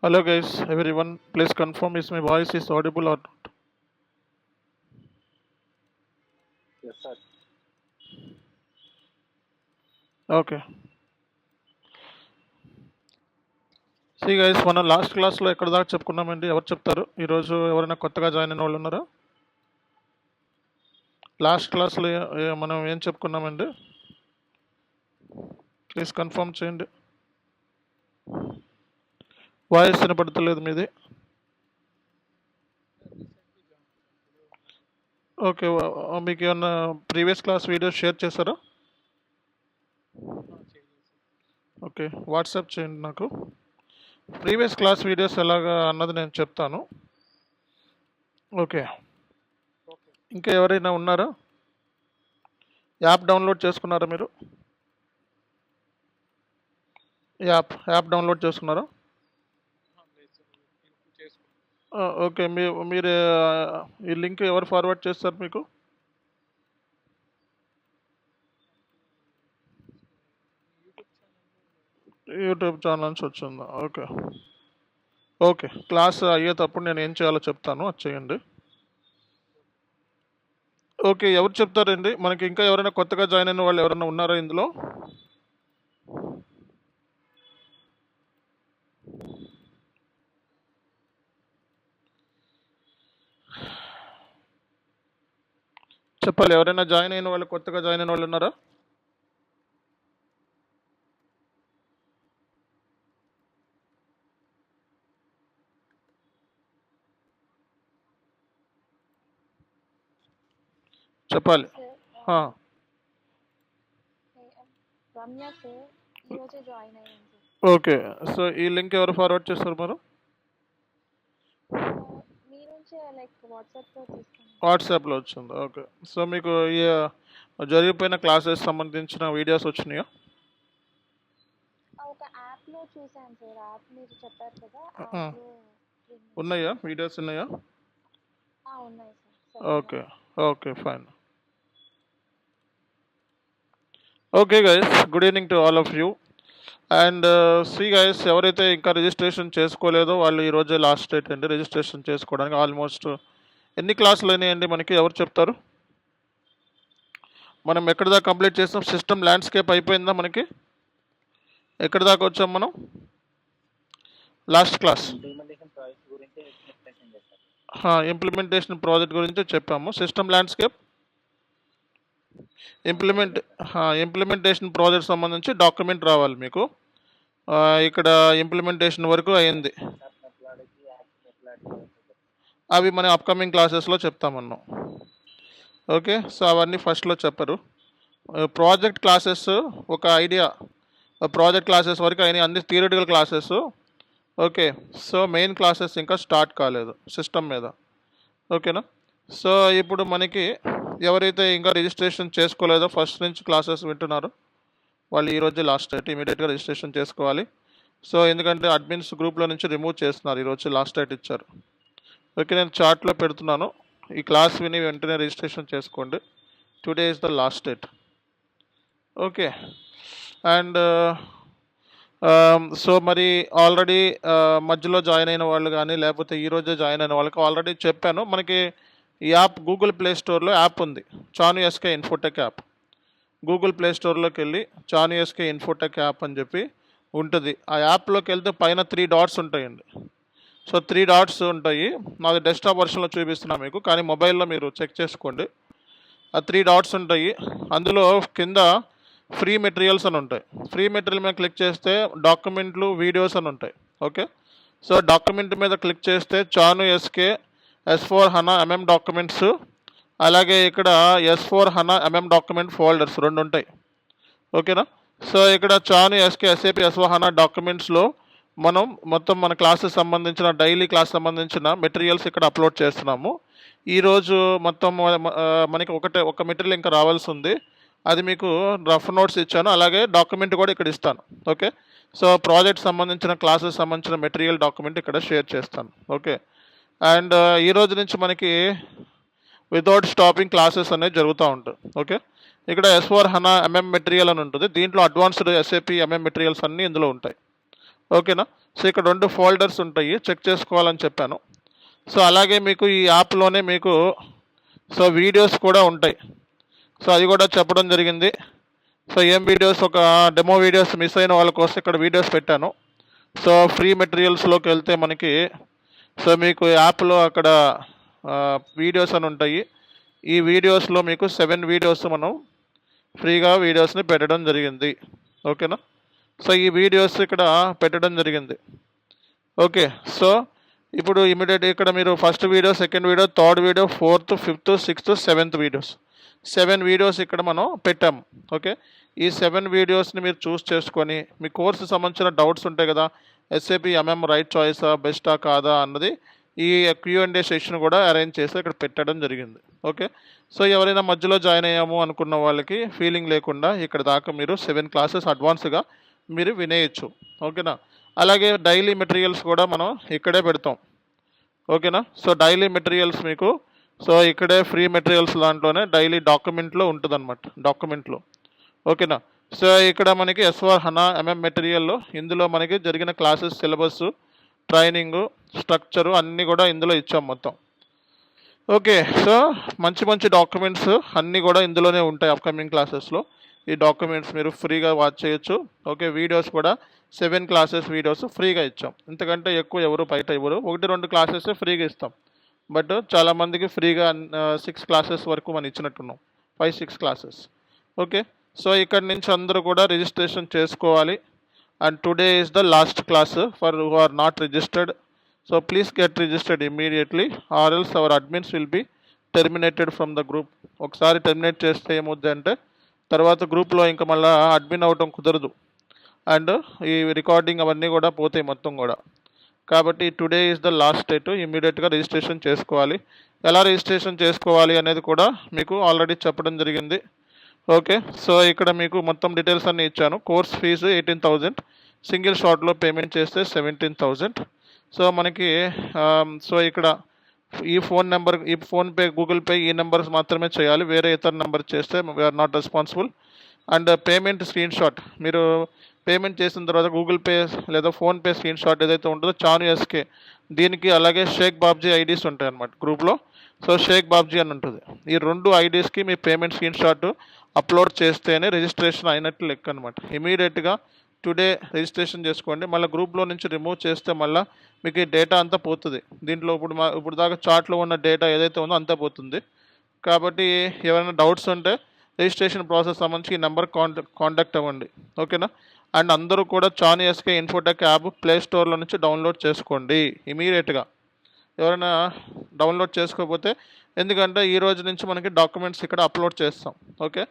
Hello guys, everyone. Please confirm is my voice is audible or not. Yes, sir. Okay. See guys, మన last క్లాస్లో ఎక్కడ దాకా చెప్పుకున్నామండి? ఎవరు చెప్తారు? ఈరోజు ఎవరైనా కొత్తగా జాయిన్ అయిన వాళ్ళు ఉన్నారా? లాస్ట్ క్లాస్లో మనం ఏం చెప్పుకున్నామండి? ప్లీజ్ కన్ఫర్మ్ చేయండి. వాయిస్ వినపడతలేదు మీది. ఓకే, మీకు ఏమన్నా ప్రీవియస్ క్లాస్ వీడియోస్ షేర్ చేశారా? ఓకే, వాట్సాప్ చేయండి నాకు. ప్రీవియస్ క్లాస్ వీడియోస్ ఎలాగా అన్నది నేను చెప్తాను. ఓకే, ఇంకా ఎవరైనా ఉన్నారా? యాప్ డౌన్లోడ్ చేసుకున్నారా మీరు? యాప్ డౌన్లోడ్ చేసుకున్నారా? ఓకే, మీరు ఈ లింక్ ఎవరు ఫార్వర్డ్ చేస్తారు మీకు? యూట్యూబ్ ఛానల్ నుంచి వచ్చిందా? ఓకే ఓకే, క్లాస్ అయ్యేటప్పుడు నేను ఏం చేయాలో చెప్తాను, అది చేయండి. ఓకే, ఎవరు చెప్తారండి మనకి? ఇంకా ఎవరైనా కొత్తగా జాయిన్ అయిన వాళ్ళు ఎవరైనా ఉన్నారా ఇందులో? చెప్పాలి, ఎవరైనా జాయిన్ అయిన వాళ్ళు, కొత్తగా జాయిన్ అయిన వాళ్ళు ఉన్నారా? చెప్పాలి. ఓకే, సో ఈ లింక్ ఎవరు ఫార్వర్డ్ చేస్తారు మరి? వాట్సాప్లో వచ్చింది. ఓకే, సో మీకు ఈ జరిగిపోయిన క్లాసెస్ సంబంధించిన వీడియోస్ వచ్చినాయా? ఉన్నాయా? వీడియోస్ ఉన్నాయా? Okay okay, fine. Okay guys, good evening to all of you. And see guys, ఎవరైతే ఇంకా రిజిస్ట్రేషన్ చేసుకోలేదో వాళ్ళు ఈరోజే లాస్ట్ డేట్ అండి రిజిస్ట్రేషన్ చేసుకోవడానికి. ఆల్మోస్ట్ ఎన్ని క్లాసులు అయినాయండి మనకి? ఎవరు చెప్తారు? మనం ఎక్కడ దాకా కంప్లీట్ చేస్తాం? సిస్టమ్ ల్యాండ్స్కేప్ అయిపోయిందా మనకి? ఎక్కడ దాకా వచ్చాం మనం లాస్ట్ క్లాస్? ఇంప్లిమెంటేషన్ ప్రాజెక్ట్ గురించి చెప్పాము. సిస్టమ్ ల్యాండ్స్కేప్ ఇంప్లిమెంటేషన్ ప్రాజెక్ట్ సంబంధించి డాక్యుమెంట్ రావాలి మీకు. ఇక్కడ ఇంప్లిమెంటేషన్ వరకు అయింది, అవి మన అప్కమింగ్ క్లాసెస్లో చెప్తామన్నాం. ఓకే, సో అవన్నీ ఫస్ట్లో చెప్పరు. ప్రాజెక్ట్ క్లాసెస్ ఒక ఐడియా, ప్రాజెక్ట్ క్లాసెస్ వరకు అయినాయి, అన్ని theoretical classes. Okay, so main classes ఇంకా స్టార్ట్ కాలేదు సిస్టమ్ మీద. ఓకేనా? సో ఇప్పుడు మనకి ఎవరైతే ఇంకా రిజిస్ట్రేషన్ చేసుకోలేదో, ఫస్ట్ నుంచి క్లాసెస్ వింటున్నారో వాళ్ళు ఈరోజు లాస్ట్ డేట్, ఇమీడియట్గా రిజిస్ట్రేషన్ చేసుకోవాలి. సో ఎందుకంటే అడ్మిన్స్ గ్రూప్లో నుంచి రిమూవ్ చేస్తున్నారు, ఈరోజు లాస్ట్ డేట్ ఇచ్చారు. ఓకే, నేను చార్ట్లో పెడుతున్నాను, ఈ క్లాస్ విని వెంటనే రిజిస్ట్రేషన్ చేసుకోండి. Today is the last date. Okay, and so మరి ఆల్రెడీ మధ్యలో జాయిన్ అయిన వాళ్ళు కానీ, లేకపోతే ఈరోజే జాయిన్ అయిన వాళ్ళకి ఆల్రెడీ చెప్పాను, మనకి ఈ యాప్ గూగుల్ ప్లే స్టోర్లో యాప్ ఉంది, Chanu SK Infotech app. Google play స్టోర్లోకి వెళ్ళి చాను ఎస్కే ఇన్ఫోటెక్ యాప్ అని చెప్పి ఉంటుంది. ఆ యాప్లోకి వెళ్తే పైన 3 డాట్స్ ఉంటాయండి. సో 3 డాట్స్ ఉంటాయి. నాది డెస్క్టాప్ వర్షన్లో చూపిస్తున్నాను మీకు, కానీ మొబైల్లో మీరు చెక్ చేసుకోండి. ఆ 3 డాట్స్ ఉంటాయి, అందులో కింద ఫ్రీ మెటీరియల్స్ అని ఉంటాయి. ఫ్రీ మెటీరియల్ మీద క్లిక్ చేస్తే డాక్యుమెంట్లు, వీడియోస్ అని ఉంటాయి. ఓకే, సో డాక్యుమెంట్ మీద క్లిక్ చేస్తే Chanu SK S4 HANA MM documents, అలాగే ఇక్కడ S4 HANA MM document folders 2 ఉంటాయి. ఓకేనా? సో ఇక్కడ Chanu SK SAP S4 HANA డాక్యుమెంట్స్లో మనం మొత్తం మన క్లాసెస్ సంబంధించిన, డైలీ క్లాస్ సంబంధించిన మెటీరియల్స్ ఇక్కడ అప్లోడ్ చేస్తున్నాము. ఈరోజు మొత్తం మనకి ఒక మెటీరియల్ ఇంకా రావాల్సి ఉంది, అది మీకు రఫ్ నోట్స్ ఇచ్చాను, అలాగే డాక్యుమెంట్ కూడా ఇక్కడ ఇస్తాను. ఓకే, సో ప్రాజెక్ట్ సంబంధించిన, క్లాసెస్ సంబంధించిన మెటీరియల్ డాక్యుమెంట్ ఇక్కడ షేర్ చేస్తాను. ఓకే, అండ్ ఈరోజు నుంచి మనకి వితౌట్ స్టాపింగ్ క్లాసెస్ అనేది జరుగుతూ ఉంటుంది. ఓకే, ఇక్కడ S4 HANA MM మెటీరియల్ అని ఉంటుంది, దీంట్లో అడ్వాన్స్డ్ SAP MM మెటీరియల్స్ అన్నీ ఇందులో ఉంటాయి. ఓకేనా? సో ఇక్కడ 2 ఫోల్డర్స్ ఉంటాయి, చెక్ చేసుకోవాలని చెప్పాను. సో అలాగే మీకు ఈ యాప్లోనే మీకు సో వీడియోస్ కూడా ఉంటాయి. సో అది కూడా చెప్పడం జరిగింది. సో ఏం వీడియోస్, ఒక డెమో వీడియోస్ మిస్ అయిన వాళ్ళ కోసం ఇక్కడ వీడియోస్ పెట్టాను. సో ఫ్రీ మెటీరియల్స్లోకి వెళ్తే మనకి సో మీకు యాప్లో అక్కడ వీడియోస్ అని ఉంటాయి. ఈ వీడియోస్లో మీకు 7 వీడియోస్ మనం ఫ్రీగా వీడియోస్ని పెట్టడం జరిగింది. ఓకేనా? సో ఈ వీడియోస్ ఇక్కడ పెట్టడం జరిగింది. ఓకే. సో ఇప్పుడు ఇమీడియట్ ఇక్కడ మీరు first video, second video, third video, fourth, fifth, sixth, 7th videos, 7 videos ఇక్కడ మనం పెట్టాము. ఓకే. ఈ 7 వీడియోస్ని మీరు చూస్ చేసుకొని మీ కోర్సు సంబంధించిన డౌట్స్ ఉంటాయి కదా, SAP MM రైట్ చాయిసా, బెస్టా కాదా అన్నది ఈ Q&A సెషన్ కూడా అరేంజ్ చేసి ఇక్కడ పెట్టడం జరిగింది. ఓకే. సో ఎవరైనా మధ్యలో జాయిన్ అయ్యాము అనుకున్న వాళ్ళకి ఫీలింగ్ లేకుండా ఇక్కడ దాకా మీరు 7 క్లాసెస్ అడ్వాన్స్గా మీరు వినేయచ్చు. ఓకేనా? అలాగే డైలీ మెటీరియల్స్ కూడా మనం ఇక్కడే పెడతాం. ఓకేనా? సో డైలీ మెటీరియల్స్ మీకు సో ఇక్కడే ఫ్రీ మెటీరియల్స్ దాంట్లోనే డైలీ డాక్యుమెంట్లో ఉంటుంది అనమాట, డాక్యుమెంట్లో. ఓకేనా? సో ఇక్కడ మనకి S/4HANA MM మెటీరియల్లో ఇందులో మనకి జరిగిన క్లాసెస్, సిలబస్, ట్రైనింగు, స్ట్రక్చరు అన్నీ కూడా ఇందులో ఇచ్చాం మొత్తం. ఓకే. సో మంచి మంచి డాక్యుమెంట్స్ అన్నీ కూడా ఇందులోనే ఉంటాయి అప్కమింగ్ క్లాసెస్లో. ఈ డాక్యుమెంట్స్ మీరు ఫ్రీగా వాచ్ చేయొచ్చు. ఓకే. వీడియోస్ కూడా 7 క్లాసెస్ వీడియోస్ ఫ్రీగా ఇచ్చాం. ఇంతకంటే ఎక్కువ ఎవరు బయట ఇవ్వరు. 1-2 క్లాసెస్ ఫ్రీగా ఇస్తాం. బట్ చాలామందికి ఫ్రీగా 6 క్లాసెస్ వరకు మనం ఇచ్చినట్టున్నాం, 5-6 క్లాసెస్. ఓకే. సో ఇక్కడ నుంచి అందరూ కూడా రిజిస్ట్రేషన్ చేసుకోవాలి. And today is the last class for who are not registered. So please get registered immediately or else our admins will be terminated from the group. ఒకసారి terminate చేస్తే ఏమవుద్ది అంటే తర్వాత గ్రూప్లో ఇంకా మళ్ళీ అడ్మిన్ అవ్వటం కుదరదు. అండ్ ఈ రికార్డింగ్ అవన్నీ కూడా పోతాయి మొత్తం కూడా. కాబట్టి today is the last date, ఇమ్మీడియట్గా రిజిస్ట్రేషన్ చేసుకోవాలి. ఎలా రిజిస్ట్రేషన్ చేసుకోవాలి అనేది కూడా మీకు ఆల్రెడీ చెప్పడం జరిగింది. ఓకే. సో ఇక్కడ మీకు మొత్తం డీటెయిల్స్ అన్నీ ఇచ్చాను. కోర్స్ ఫీజు 18,000, సింగిల్ షాట్లో పేమెంట్ చేస్తే 17,000. సో మనకి సో ఇక్కడ ఈ ఫోన్ నెంబర్, ఈ ఫోన్పే, గూగుల్ పే, ఈ నెంబర్స్ మాత్రమే చేయాలి. వేరే ఇతర నెంబర్ చేస్తే we're not responsible. And payment screen shot, మీరు పేమెంట్ చేసిన తర్వాత గూగుల్ పే లేదా ఫోన్పే స్క్రీన్ షాట్ ఏదైతే ఉంటుందో చాను SK దీనికి, అలాగే షేక్ బాబ్జీ ఐడీస్ ఉంటాయి అన్నమాట గ్రూప్లో. సో షేక్ బాబ్జీ అని ఉంటుంది. ఈ 2 ఐడీస్కి మీ పేమెంట్ స్క్రీన్ షాట్ అప్లోడ్ చేస్తేనే రిజిస్ట్రేషన్ అయినట్లు లెక్క అనమాట. ఇమీడియట్గా టుడే రిజిస్ట్రేషన్ చేసుకోండి. మళ్ళీ గ్రూప్లో నుంచి రిమూవ్ చేస్తే మళ్ళీ మీకు ఈ డేటా అంతా పోతుంది. దీంట్లో ఇప్పుడు దాకా చార్ట్లో ఉన్న డేటా ఏదైతే ఉందో అంతా పోతుంది. కాబట్టి ఎవరైనా డౌట్స్ ఉంటే రిజిస్ట్రేషన్ ప్రాసెస్ సంబంధించి ఈ నెంబర్ కాంటాక్ట్ అవ్వండి. ఓకేనా? అండ్ అందరూ కూడా Chanu SK Infotech app play స్టోర్లో నుంచి డౌన్లోడ్ చేసుకోండి ఇమీడియట్గా. ఎవరైనా డౌన్లోడ్ చేసుకోకపోతే, ఎందుకంటే ఈ రోజు నుంచి మనకి డాక్యుమెంట్స్ ఇక్కడ అప్లోడ్ చేస్తాం. ఓకే.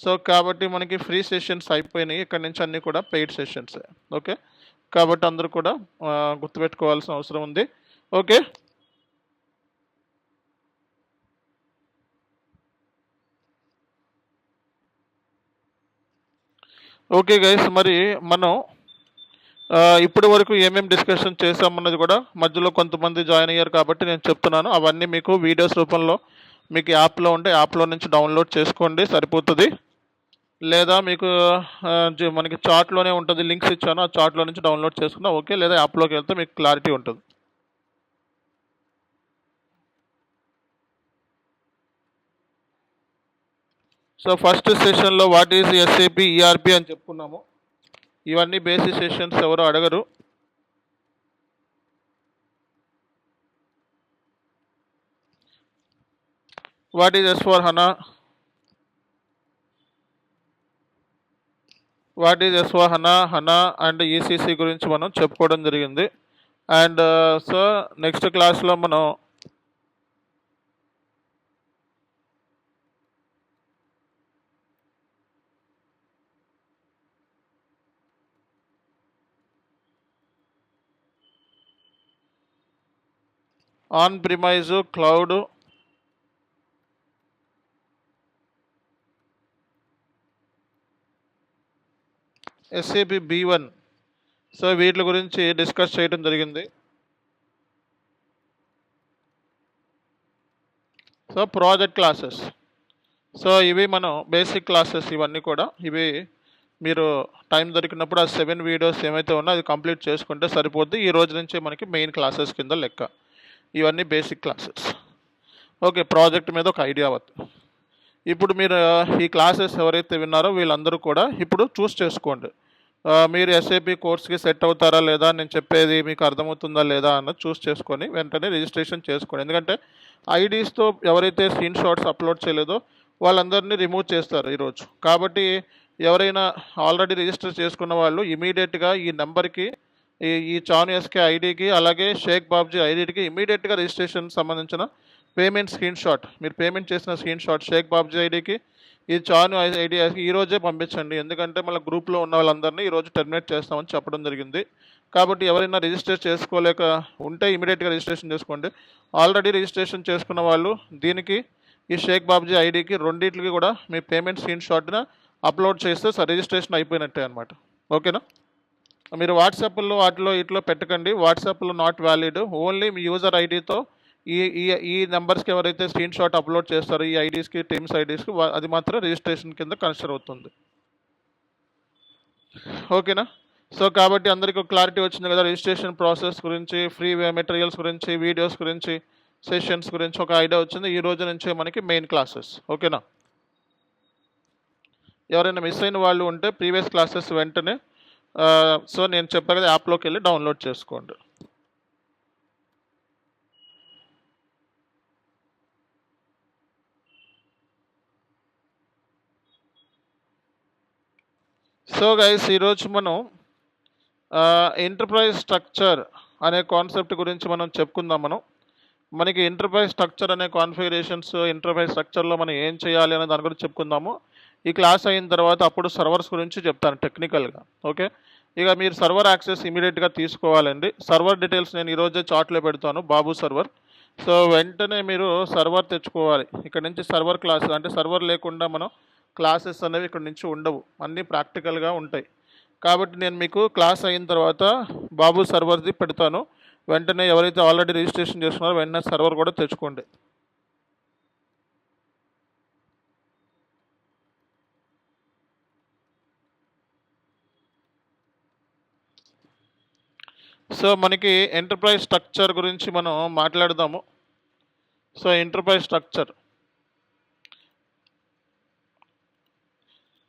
సో కాబట్టి మనకి ఫ్రీ సెషన్స్ అయిపోయినాయి, ఇక్కడ నుంచి అన్నీ కూడా పెయిడ్ సెషన్స్. ఓకే. కాబట్టి అందరూ కూడా గుర్తుపెట్టుకోవాల్సిన అవసరం ఉంది. ఓకే. ఓకే గైస్, మరి మనం ఇప్పటి వరకు ఏమేమి డిస్కషన్ చేసామన్నది కూడా మధ్యలో కొంతమంది జాయిన్ అయ్యారు కాబట్టి నేను చెప్తున్నాను. అవన్నీ మీకు వీడియోస్ రూపంలో మీకు యాప్లో ఉంటే యాప్లో నుంచి డౌన్లోడ్ చేసుకోండి, సరిపోతుంది. లేదా మీకు మనకి చార్ట్లోనే ఉంటుంది, లింక్స్ ఇచ్చాను, ఆ చార్ట్లో నుంచి డౌన్లోడ్ చేసుకున్నా ఓకే. లేదా యాప్లోకి వెళ్తే మీకు క్లారిటీ ఉంటుంది. సో ఫస్ట్ సెషన్లో వాట్ ఈజ్ SAP ERP అని చెప్పుకున్నాము. ఇవన్నీ బేసిక్ సెషన్స్, ఎవరు అడగరు. What is S/4HANA, what is S/4HANA, HANA and ECC గురించి మనం చెప్పుకోవడం జరిగింది. అండ్ సో నెక్స్ట్ క్లాస్లో మనం on premise, cloud, SAP B1, so వీటి గురించి డిస్కస్ చేయడం జరిగింది. సో ప్రాజెక్ట్ క్లాసెస్, సో ఇవి మనం బేసిక్ క్లాసెస్, ఇవన్నీ కూడా ఇవి మీరు టైం దొరికినప్పుడు ఆ 7 వీడియోస్ ఏమైతే ఉన్నాయో అది కంప్లీట్ చేసుకుంటే సరిపోద్ది. ఈ రోజు నుంచే మనకి మెయిన్ క్లాసెస్ కింద లెక్క. ఇవన్నీ బేసిక్ క్లాసెస్. ఓకే. ప్రాజెక్ట్ మీద ఒక ఐడియా అవుతుంది. ఇప్పుడు మీరు ఈ క్లాసెస్ ఎవరైతే విన్నారో వీళ్ళందరూ కూడా ఇప్పుడు చూస్ చేసుకోండి. మీరు ఎస్ఏపి కోర్స్కి సెట్ అవుతారా లేదా, నేను చెప్పేది మీకు అర్థమవుతుందా లేదా అన్నది చూస్ చేసుకొని వెంటనే రిజిస్ట్రేషన్ చేసుకోండి. ఎందుకంటే ఐడీస్తో ఎవరైతే స్క్రీన్ షాట్స్ అప్లోడ్ చేయలేదో వాళ్ళందరినీ రిమూవ్ చేస్తారు ఈరోజు. కాబట్టి ఎవరైనా ఆల్రెడీ రిజిస్టర్ చేసుకున్న వాళ్ళు ఇమీడియట్గా ఈ నెంబర్కి ఈ చాను ఎస్కే ఐడికి అలాగే షేక్ బాబ్జీ ఐడికి ఇమీడియట్గా రిజిస్ట్రేషన్ సంబంధించిన పేమెంట్ స్క్రీన్ షాట్, మీరు పేమెంట్ చేసిన స్క్రీన్ షాట్ షేక్ బాబ్జీ ఐడికి, ఈ చాను ఐడియాకి ఈరోజే పంపించండి. ఎందుకంటే మళ్ళీ గ్రూప్లో ఉన్న వాళ్ళందరినీ ఈరోజు టెర్మినేట్ చేస్తామని చెప్పడం జరిగింది. కాబట్టి ఎవరైనా రిజిస్టర్ చేసుకోలేక ఉంటే ఇమీడియట్గా రిజిస్ట్రేషన్ చేసుకోండి. ఆల్రెడీ రిజిస్ట్రేషన్ చేసుకున్న వాళ్ళు దీనికి ఈ షేక్ బాబ్జీ ఐడికి రెండింటికి కూడా మీ పేమెంట్ స్క్రీన్ షాట్ని అప్లోడ్ చేస్తే రిజిస్ట్రేషన్ అయిపోయినట్టే అనమాట. ఓకేనా? మీరు వాట్సాప్లో వాటిలో ఇట్లో పెట్టకండి. వాట్సాప్లో not valid. Only me user ఐడితో ఈ ఈ ఈ నెంబర్స్కి ఎవరైతే స్క్రీన్ షాట్ అప్లోడ్ చేస్తారో ఈ ఐడీస్కి, టీమ్స్ ఐడీస్కి, అది మాత్రం రిజిస్ట్రేషన్ కింద కన్సిడర్ అవుతుంది. ఓకేనా? సో కాబట్టి అందరికీ ఒక క్లారిటీ వచ్చింది కదా, రిజిస్ట్రేషన్ ప్రాసెస్ గురించి, ఫ్రీ మెటీరియల్స్ గురించి, వీడియోస్ గురించి, సెషన్స్ గురించి ఒక ఐడియా వచ్చింది. ఈ రోజు నుంచే మనకి మెయిన్ క్లాసెస్. ఓకేనా? ఎవరైనా మిస్ అయిన వాళ్ళు ఉంటే ప్రీవియస్ క్లాసెస్ వెంటనే సో నేను చెప్పాను కదా, యాప్లోకి వెళ్ళి డౌన్లోడ్ చేసుకోండి. సో గైస్, ఈరోజు మనం ఎంటర్ప్రైజ్ స్ట్రక్చర్ అనే కాన్సెప్ట్ గురించి మనం చెప్పుకుందాం. మనకి ఎంటర్ప్రైజ్ స్ట్రక్చర్ అనే కాన్ఫిగరేషన్స్, ఎంటర్ప్రైజ్ స్ట్రక్చర్లో మనం ఏం చేయాలి అనే దాని గురించి చెప్పుకుందాము. ఈ క్లాస్ అయిన తర్వాత అప్పుడు సర్వర్స్ గురించి చెప్తాను టెక్నికల్గా. ఓకే, ఇక మీరు సర్వర్ యాక్సెస్ ఇమీడియట్గా తీసుకోవాలండి. సర్వర్ డీటెయిల్స్ నేను ఈరోజే చార్ట్లో పెడతాను, బాబు సర్వర్. సో వెంటనే మీరు సర్వర్ తెచ్చుకోవాలి. ఇక్కడ నుంచి సర్వర్ క్లాస్ అంటే సర్వర్ లేకుండా మనం క్లాసెస్ అనేవి ఇక్కడ నుంచి ఉండవు, అన్నీ ప్రాక్టికల్గా ఉంటాయి. కాబట్టి నేను మీకు క్లాస్ అయిన తర్వాత బాబు సర్వర్ది పెడతాను. వెంటనే ఎవరైతే ఆల్రెడీ రిజిస్ట్రేషన్ చేసుకున్నారో వెంటనే సర్వర్ కూడా తెచ్చుకోండి. సో మనకి ఎంటర్ప్రైజ్ స్ట్రక్చర్ గురించి మనం మాట్లాడదాము. So enterprise structure,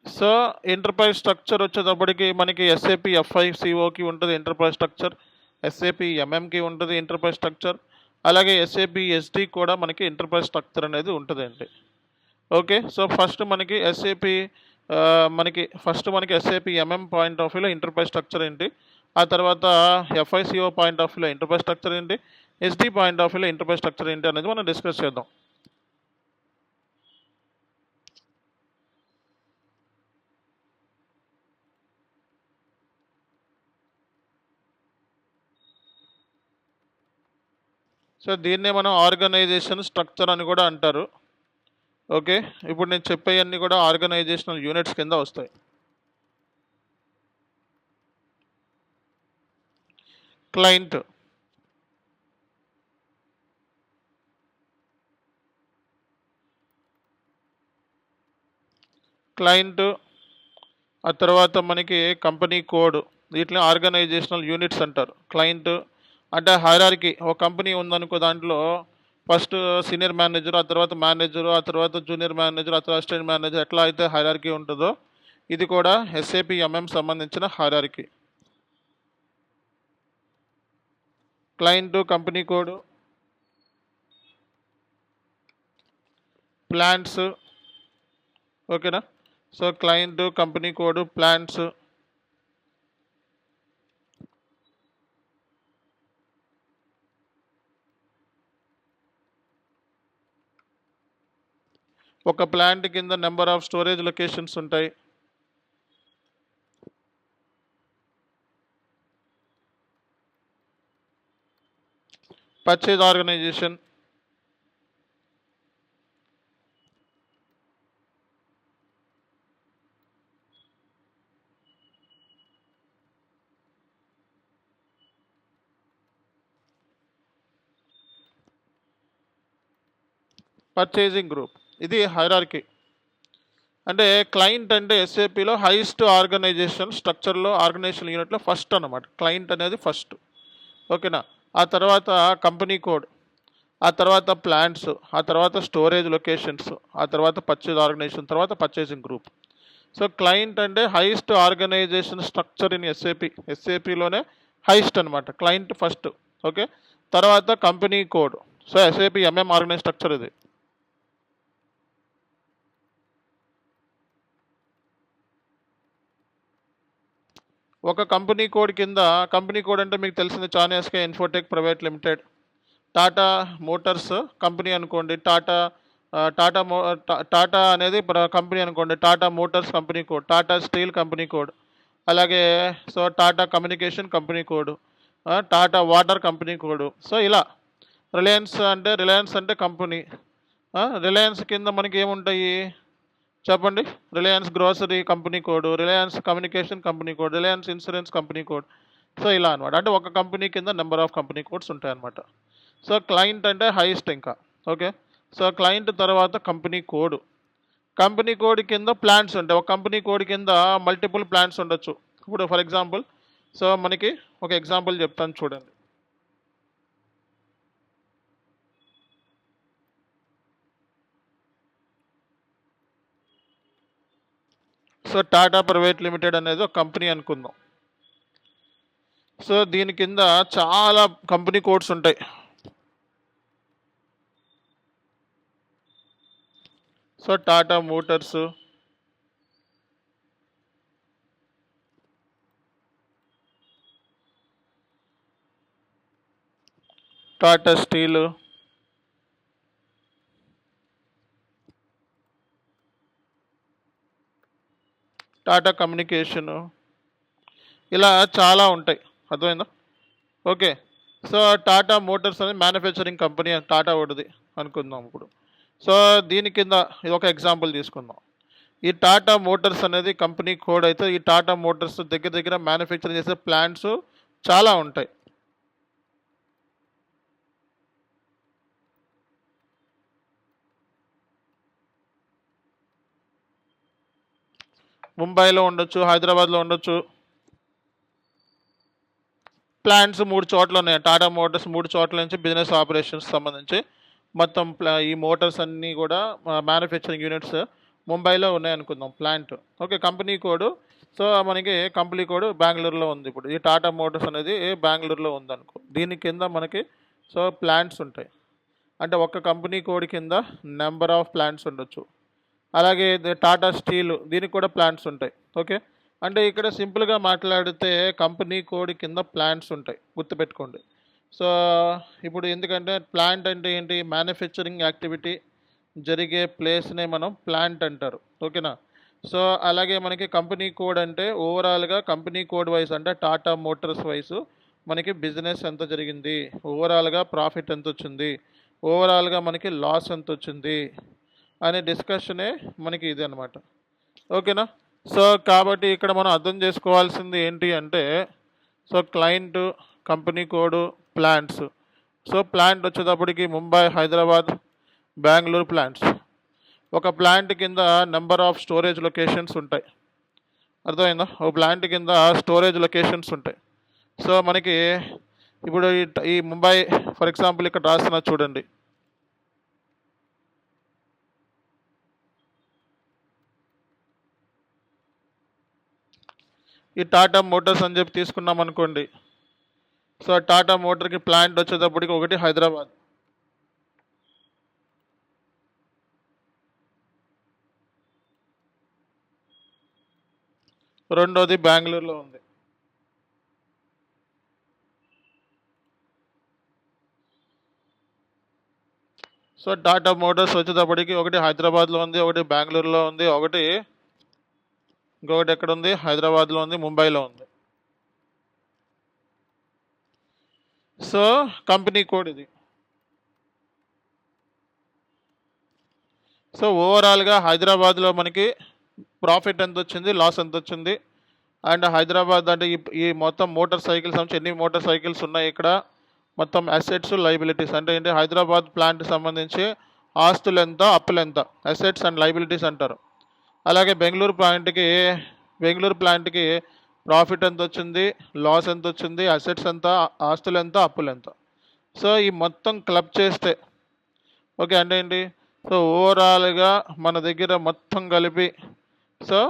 so enterprise structure వచ్చేటప్పటికి మనకి ఎస్ఏపి ఎఫ్ఐసిఓకి ఉంటుంది ఎంటర్ప్రైజ్ స్ట్రక్చర్, ఎస్ఏపి ఎంఎంకి ఉంటుంది ఎంటర్ప్రైజ్ స్ట్రక్చర్, అలాగే ఎస్ఏపి ఎస్డి కూడా మనకి ఎంటర్ప్రైజ్ స్ట్రక్చర్ అనేది ఉంటుందండి. ఓకే, సో ఫస్ట్ మనకి ఎస్ఏపి ఎంఎం పాయింట్ ఆఫ్ వ్యూలో ఎంటర్ప్రైజ్ స్ట్రక్చర్ ఏంటి, ఆ తర్వాత ఎఫ్ఐసిఓ పాయింట్ ఆఫ్ వ్యూలో ఎంటర్ప్రైజ్ స్ట్రక్చర్ ఏంటి, ఎస్డి పాయింట్ ఆఫ్ వ్యూలో ఎంటర్ప్రైజ్ స్ట్రక్చర్ ఏంటి అనేది మనం డిస్కస్ చేద్దాం. సో దీన్నే మనం ఆర్గనైజేషన్ స్ట్రక్చర్ అని కూడా అంటారు. ఓకే, ఇప్పుడు నేను చెప్పేవన్నీ కూడా ఆర్గనైజేషనల్ యూనిట్స్ కింద వస్తాయి. క్లయింట్, ఆ తర్వాత మనకి కంపెనీ కోడ్, వీటిని ఆర్గనైజేషనల్ యూనిట్స్ అంటారు. క్లయింట్ అంటే హైరార్కీ, ఒక కంపెనీ ఉందనుకో, దాంట్లో ఫస్ట్ సీనియర్ మేనేజర్, ఆ తర్వాత మేనేజరు, ఆ తర్వాత జూనియర్ మేనేజర్, ఆ తర్వాత అసిస్టెంట్ మేనేజర్, ఎట్లా అయితే హైరార్కీ ఉంటుందో ఇది కూడా ఎస్ఏపి ఎంఎం సంబంధించిన hierarchy. Client, company code, plans. ఓకేనా? So client, company code, plans. ఒక ప్లాంట్ కింద నెంబర్ ఆఫ్ స్టోరేజ్ లొకేషన్స్ ఉంటాయి. పర్చేజ్ ఆర్గనైజేషన్, పర్చేజింగ్ గ్రూప్, ఇది హైరార్కీ. అంటే క్లయింట్ అంటే ఎస్ఏపిలో హైయెస్ట్ ఆర్గనైజేషన్ స్ట్రక్చర్లో ఆర్గనైజేషన్ యూనిట్లో ఫస్ట్ అన్నమాట. క్లయింట్ అనేది ఫస్ట్. ఓకేనా. ఆ తర్వాత కంపెనీ కోడ్, ఆ తర్వాత ప్లాంట్స్, ఆ తర్వాత స్టోరేజ్ లొకేషన్స్, ఆ తర్వాత పర్చేజ్ ఆర్గనైజేషన్, తర్వాత పర్చేసింగ్ గ్రూప్. సో క్లయింట్ అంటే హైయెస్ట్ ఆర్గనైజేషన్ స్ట్రక్చర్ ఇన్ ఎస్ఏపిలోనే హైయెస్ట్ అనమాట. Client first. ఓకే. తర్వాత company code. So SAP organise structure ఇది. ఒక కంపెనీ కోడ్ కింద, కంపెనీ కోడ్ అంటే మీకు తెలిసింది Chan SK Infotech private limited, Tata Motors company అనుకోండి, టాటా అనేది కంపెనీ అనుకోండి, Tata Motors company code, Tata Steel company code, అలాగే so Tata communication company code, Tata water company code. So ఇలా రిలయన్స్ అంటే కంపెనీ. రిలయన్స్ కింద మనకి ఏముంటాయి చెప్పండి? Reliance grocery company code, Reliance communication company code, Reliance insurance company code. So ఇలా అనమాట. అంటే ఒక కంపెనీ కింద నెంబర్ ఆఫ్ కంపెనీ కోడ్స్ ఉంటాయన్నమాట. సో క్లయింట్ అంటే హైయెస్ట్ ఇంకా. ఓకే. సో క్లయింట్ తర్వాత కంపెనీ కోడ్. కంపెనీ కోడ్ కింద ప్లాన్స్ ఉంటాయి. ఒక కంపెనీ కోడ్ కింద మల్టిపుల్ ప్లాన్స్ ఉండొచ్చు. ఇప్పుడు ఫర్ ఎగ్జాంపుల్ సో మనకి ఒక ఎగ్జాంపుల్ చెప్తాను చూడండి. సో టాటా ప్రైవేట్ లిమిటెడ్ అనేది ఒక కంపెనీ అనుకుందాం. సో దీని కింద చాలా కంపెనీ కోడ్స్ ఉంటాయి. So Tata Motors, Tata steel, Tata communication, ఇలా చాలా ఉంటాయి. అర్థమైందా? ఓకే. సో టాటా మోటార్స్ అనేది మ్యానుఫ్యాక్చరింగ్ కంపెనీ టాటా ఒకటిది అనుకుందాం ఇప్పుడు. సో దీని కింద ఇది ఒక ఎగ్జాంపుల్ తీసుకుందాం. ఈ టాటా మోటార్స్ అనేది కంపెనీ కోడ్ అయితే, ఈ టాటా మోటార్స్ దగ్గర దగ్గర మ్యానుఫ్యాక్చరింగ్ చేసే ప్లాంట్స్ చాలా ఉంటాయి. ముంబైలో ఉండొచ్చు, హైదరాబాద్లో ఉండొచ్చు. ప్లాంట్స్ 3 చోట్ల ఉన్నాయి. టాటా మోటార్స్ 3 చోట్ల నుంచి బిజినెస్ ఆపరేషన్స్ సంబంధించి మొత్తం ఈ మోటార్స్ అన్నీ కూడా మ్యానుఫ్యాక్చరింగ్ యూనిట్స్ ముంబైలో ఉన్నాయనుకుందాం plant. Okay. Company code so మనకి కంపెనీ కోడ్ బెంగళూరులో ఉంది. ఇప్పుడు ఈ టాటా మోటార్స్ అనేది బెంగళూరులో ఉందనుకో. దీని కింద మనకి సో ప్లాంట్స్ ఉంటాయి. అంటే ఒక్క కంపెనీ కోడ్ కింద నెంబర్ ఆఫ్ ప్లాంట్స్ ఉండొచ్చు. అలాగే టాటా స్టీల్ దీనికి కూడా ప్లాంట్స్ ఉంటాయి. ఓకే. అంటే ఇక్కడ సింపుల్గా మాట్లాడితే కంపెనీ కోడ్ కింద ప్లాంట్స్ ఉంటాయి, గుర్తుపెట్టుకోండి. సో ఇప్పుడు ఎందుకంటే ప్లాంట్ అంటే ఏంటి? మ్యానుఫ్యాక్చరింగ్ యాక్టివిటీ జరిగే ప్లేస్నే మనం ప్లాంట్ అంటారు. ఓకేనా. సో అలాగే మనకి కంపెనీ కోడ్ అంటే ఓవరాల్గా కంపెనీ కోడ్ వైజ్ అంటే టాటా మోటార్స్ వైజ్ మనకి బిజినెస్ ఎంత జరిగింది, ఓవరాల్గా ప్రాఫిట్ ఎంత వచ్చింది, ఓవరాల్గా మనకి లాస్ ఎంత వచ్చింది అనే డిస్కషనే మనకి ఇది అనమాట. ఓకేనా. సో కాబట్టి ఇక్కడ మనం అర్థం చేసుకోవాల్సింది ఏంటి అంటే so client, company code, plants. So plant వచ్చేటప్పటికి ముంబై, హైదరాబాద్, బెంగళూరు ప్లాంట్స్. ఒక ప్లాంట్ కింద నెంబర్ ఆఫ్ స్టోరేజ్ లొకేషన్స్ ఉంటాయి. అర్థమైందా? ఒక ప్లాంట్ కింద స్టోరేజ్ లొకేషన్స్ ఉంటాయి. సో మనకి ఇప్పుడు ఈ ముంబై ఫర్ ఎగ్జాంపుల్ ఇక్కడ రాస్తున్నా చూడండి. ఈ టాటా మోటార్స్ అని చెప్పి తీసుకున్నాం అనుకోండి. సో టాటా మోటార్కి ప్లాంట్ వచ్చేటప్పటికి ఒకటి హైదరాబాద్, రెండోది బెంగళూరులో ఉంది. సో టాటా మోటార్స్ వచ్చేటప్పటికి ఒకటి హైదరాబాద్లో ఉంది, ఒకటి బెంగళూరులో ఉంది, ఇంకొకటి ఎక్కడ ఉంది? హైదరాబాద్లో ఉంది, ముంబైలో ఉంది. సో కంపెనీ కోడ్ ఇది. సో ఓవరాల్గా హైదరాబాద్లో మనకి ప్రాఫిట్ ఎంత వచ్చింది, లాస్ ఎంత వచ్చింది, అండ్ హైదరాబాద్ అంటే ఈ మొత్తం మోటార్ సైకిల్స్ సంబంధించి ఎన్ని మోటార్ సైకిల్స్ ఉన్నాయి ఇక్కడ, మొత్తం అసెట్స్, లైబిలిటీస్ అంటే ఏంటి, హైదరాబాద్ ప్లాంట్ సంబంధించి ఆస్తులు ఎంత, అప్పులు ఎంత, అసెట్స్ అండ్ లైబిలిటీస్ అంటారు. అలాగే బెంగళూరు ప్లాంట్కి ప్రాఫిట్ ఎంత వచ్చింది, లాస్ ఎంత వచ్చింది, అసెట్స్ ఎంత, ఆస్తులు ఎంత, అప్పులు ఎంత. సో ఈ మొత్తం క్లబ్ చేస్తే ఓకే అంటే ఏంటి, సో ఓవరాల్గా మన దగ్గర మొత్తం కలిపి సో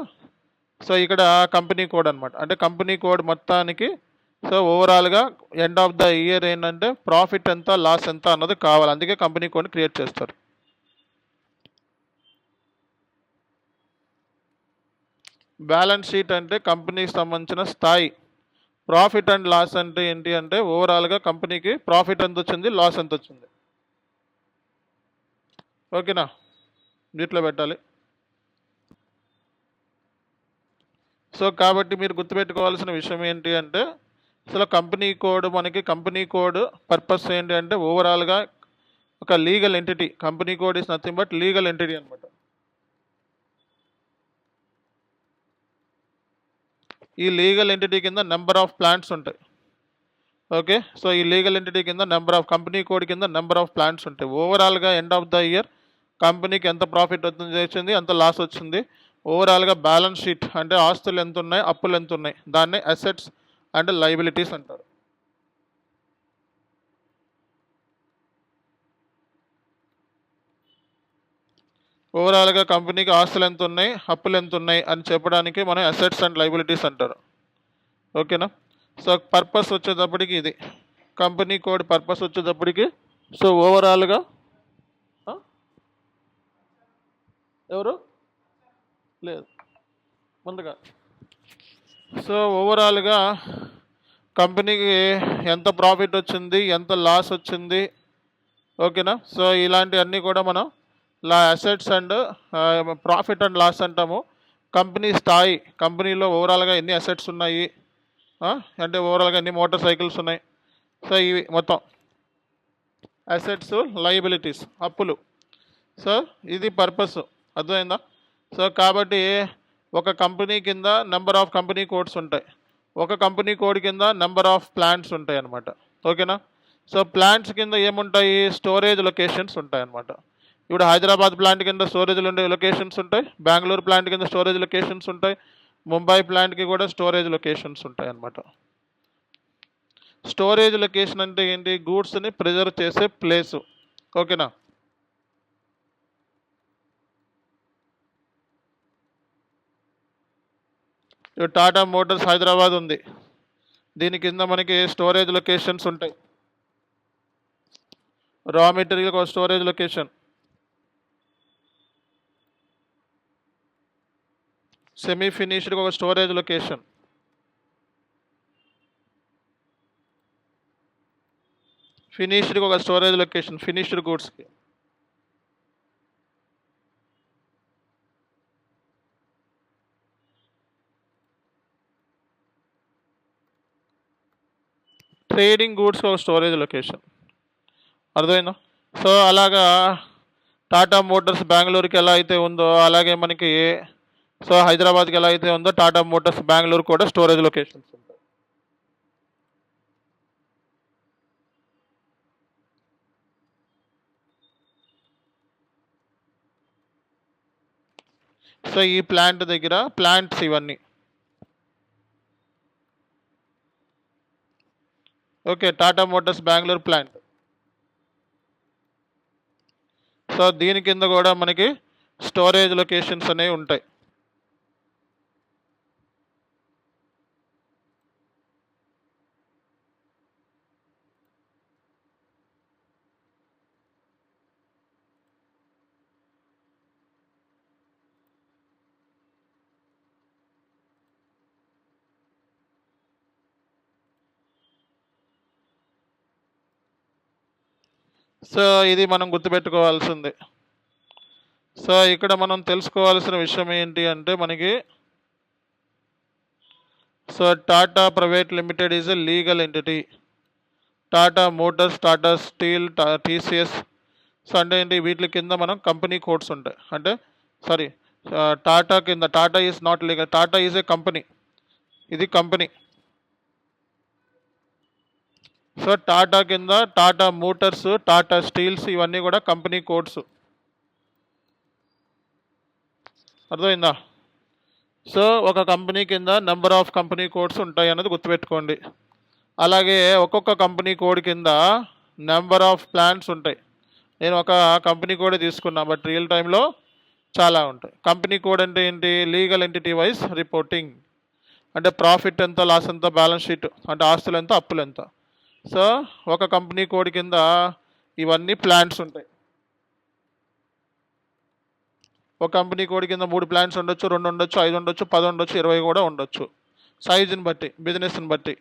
సో ఇక్కడ కంపెనీ కోడ్ అనమాట. అంటే కంపెనీ కోడ్ మొత్తానికి సో ఓవరాల్గా ఎండ్ ఆఫ్ ద ఇయర్ ఏంటంటే ప్రాఫిట్ ఎంత, లాస్ ఎంత అన్నది కావాలి. అందుకే కంపెనీ కోడ్ని క్రియేట్ చేస్తారు. బ్యాలెన్స్ షీట్ అంటే కంపెనీకి సంబంధించిన స్థాయి. ప్రాఫిట్ అండ్ లాస్ అంటే ఏంటి అంటే ఓవరాల్గా కంపెనీకి ప్రాఫిట్ ఎంత వచ్చింది, లాస్ ఎంత వచ్చింది. ఓకేనా, వీటిలో పెట్టాలి. సో కాబట్టి మీరు గుర్తుపెట్టుకోవాల్సిన విషయం ఏంటి అంటే అసలు కంపెనీ కోడ్ పర్పస్ ఏంటి అంటే ఓవరాల్గా ఒక legal entity. Company code is nothing but legal entity అనమాట. ఈ లీగల్ ఎంటిటీ కింద నెంబర్ ఆఫ్ ప్లాంట్స్ ఉంటాయి. ఓకే, సో ఈ లీగల్ ఎంటిటీ కింద కంపెనీ కోడ్ కింద నెంబర్ ఆఫ్ ప్లాంట్స్ ఉంటాయి. ఓవరాల్గా ఎండ్ ఆఫ్ ద ఇయర్ కంపెనీకి ఎంత ప్రాఫిట్ వచ్చింది, ఎంత లాస్ వచ్చింది. ఓవరాల్గా బ్యాలెన్స్ షీట్ అంటే ఆస్తులు ఎంత ఉన్నాయి, అప్పులు ఎంత ఉన్నాయి, దాన్ని అసెట్స్ అండ్ లయబిలిటీస్ అంటారు. ఓవరాల్గా కంపెనీకి ఆస్తులు ఎంత ఉన్నాయి, అప్పులు ఎంత ఉన్నాయి అని చెప్పడానికి మనం అసెట్స్ అండ్ లయబిలిటీస్ అంటారు. ఓకేనా, సో పర్పస్ వచ్చేటప్పటికి ఇది కంపెనీ కోడ్ పర్పస్ వచ్చేటప్పటికి సో ఓవరాల్గా ఎవరు లేదు ముందుగా సో ఓవరాల్గా కంపెనీకి ఎంత ప్రాఫిట్ వచ్చింది, ఎంత లాస్ వచ్చింది. ఓకేనా, సో ఇలాంటివన్నీ కూడా మనం assets and profit and loss అంటాము. కంపెనీ స్థాయి, కంపెనీలో ఓవరాల్గా ఎన్ని అసెట్స్ ఉన్నాయి, అంటే ఓవరాల్గా ఎన్ని మోటార్ సైకిల్స్ ఉన్నాయి. సో ఇవి మొత్తం అసెట్స్, లయబిలిటీస్, అప్పులు. సో ఇది పర్పస్, అర్థమైందా. సో కాబట్టి ఒక కంపెనీ కింద నెంబర్ ఆఫ్ కంపెనీ కోడ్స్ ఉంటాయి. ఒక కంపెనీ కోడ్ కింద నెంబర్ ఆఫ్ ప్లాంట్స్ ఉంటాయి అన్నమాట. ఓకేనా, సో ప్లాంట్స్ కింద ఏముంటాయి, స్టోరేజ్ లొకేషన్స్ ఉంటాయి అన్నమాట. ఇప్పుడు హైదరాబాద్ ప్లాంట్ కింద స్టోరేజ్ లొకేషన్స్ ఉంటాయి, బెంగళూరు ప్లాంట్ కింద స్టోరేజ్ లొకేషన్స్ ఉంటాయి, ముంబై ప్లాంట్కి కూడా స్టోరేజ్ లొకేషన్స్ ఉంటాయి అన్నమాట. స్టోరేజ్ లొకేషన్ అంటే ఏంటి, గూడ్స్ని ప్రిజర్వ్ చేసే ప్లేసు. ఓకేనా, టాటా మోటార్స్ హైదరాబాద్ ఉంది, దీని కింద మనకి స్టోరేజ్ లొకేషన్స్ ఉంటాయి. రా మెటీరియల్ ఒక స్టోరేజ్ లొకేషన్, సెమీ ఫినిష్డ్కి ఒక స్టోరేజ్ లొకేషన్, ఫినిష్డ్కి ఒక స్టోరేజ్ లొకేషన్, ఫినిష్డ్ గూడ్స్కి. ట్రేడింగ్ గూడ్స్కి ఒక స్టోరేజ్ లొకేషన్. అర్థమైందా. సో అలాగా టాటా మోటార్స్ బెంగళూరుకి ఎలా అయితే ఉందో అలాగే మనకి సో హైదరాబాద్కి ఎలా అయితే ఉందో టాటా మోటార్స్ బెంగళూరు కూడా స్టోరేజ్ లొకేషన్స్ ఉంటాయి. సో ఈ ప్లాంట్ దగ్గర ప్లాంట్స్ ఇవన్నీ. Okay, Tata Motors Bengaluru plant. So దీని కింద కూడా మనకి స్టోరేజ్ లొకేషన్స్ అనేవి ఉంటాయి. సో ఇది మనం గుర్తుపెట్టుకోవాల్సింది. సో ఇక్కడ మనం తెలుసుకోవాల్సిన విషయం ఏంటి అంటే మనకి so Tata private limited is a legal entity. Tata Motors, Tata steel, TCS so అంటే ఏంటి, వీటి కింద మనం కంపెనీ కోడ్స్ ఉంటాయి. అంటే సారీ, టాటా కింద Tata is not legal, Tata is a company, ఇది కంపెనీ. సో టాటా కింద టాటా మోటార్స్, టాటా స్టీల్స్ ఇవన్నీ కూడా కంపెనీ కోడ్స్. అర్థమైందా? సో ఒక కంపెనీ కింద నెంబర్ ఆఫ్ కంపెనీ కోడ్స్ ఉంటాయి అన్నది గుర్తుపెట్టుకోండి. అలాగే ఒక్కొక్క కంపెనీ కోడ్ కింద నెంబర్ ఆఫ్ ప్లాన్స్ ఉంటాయి. నేను ఒక కంపెనీ కోడ్ తీసుకున్నా, బట్ రియల్ టైంలో చాలా ఉంటాయి. కంపెనీ కోడ్ అంటే ఏంటి? లీగల్ ఎంటిటీ వైజ్ రిపోర్టింగ్, అంటే ప్రాఫిట్ ఎంత, లాస్ ఎంత, బ్యాలెన్స్ షీట్ అంటే ఆస్తులు ఎంత, అప్పులు ఎంత. సో ఒక కంపెనీ కోడ్ కింద ఇవన్నీ ప్లాన్స్ ఉంటాయి. ఒక కంపెనీ కోడ్ కింద 3 ప్లాన్స్ ఉండొచ్చు, 2 ఉండొచ్చు, 5 ఉండొచ్చు, 10 ఉండొచ్చు, 20 కూడా ఉండొచ్చు, సైజుని బట్టి, బిజినెస్ని బట్టి.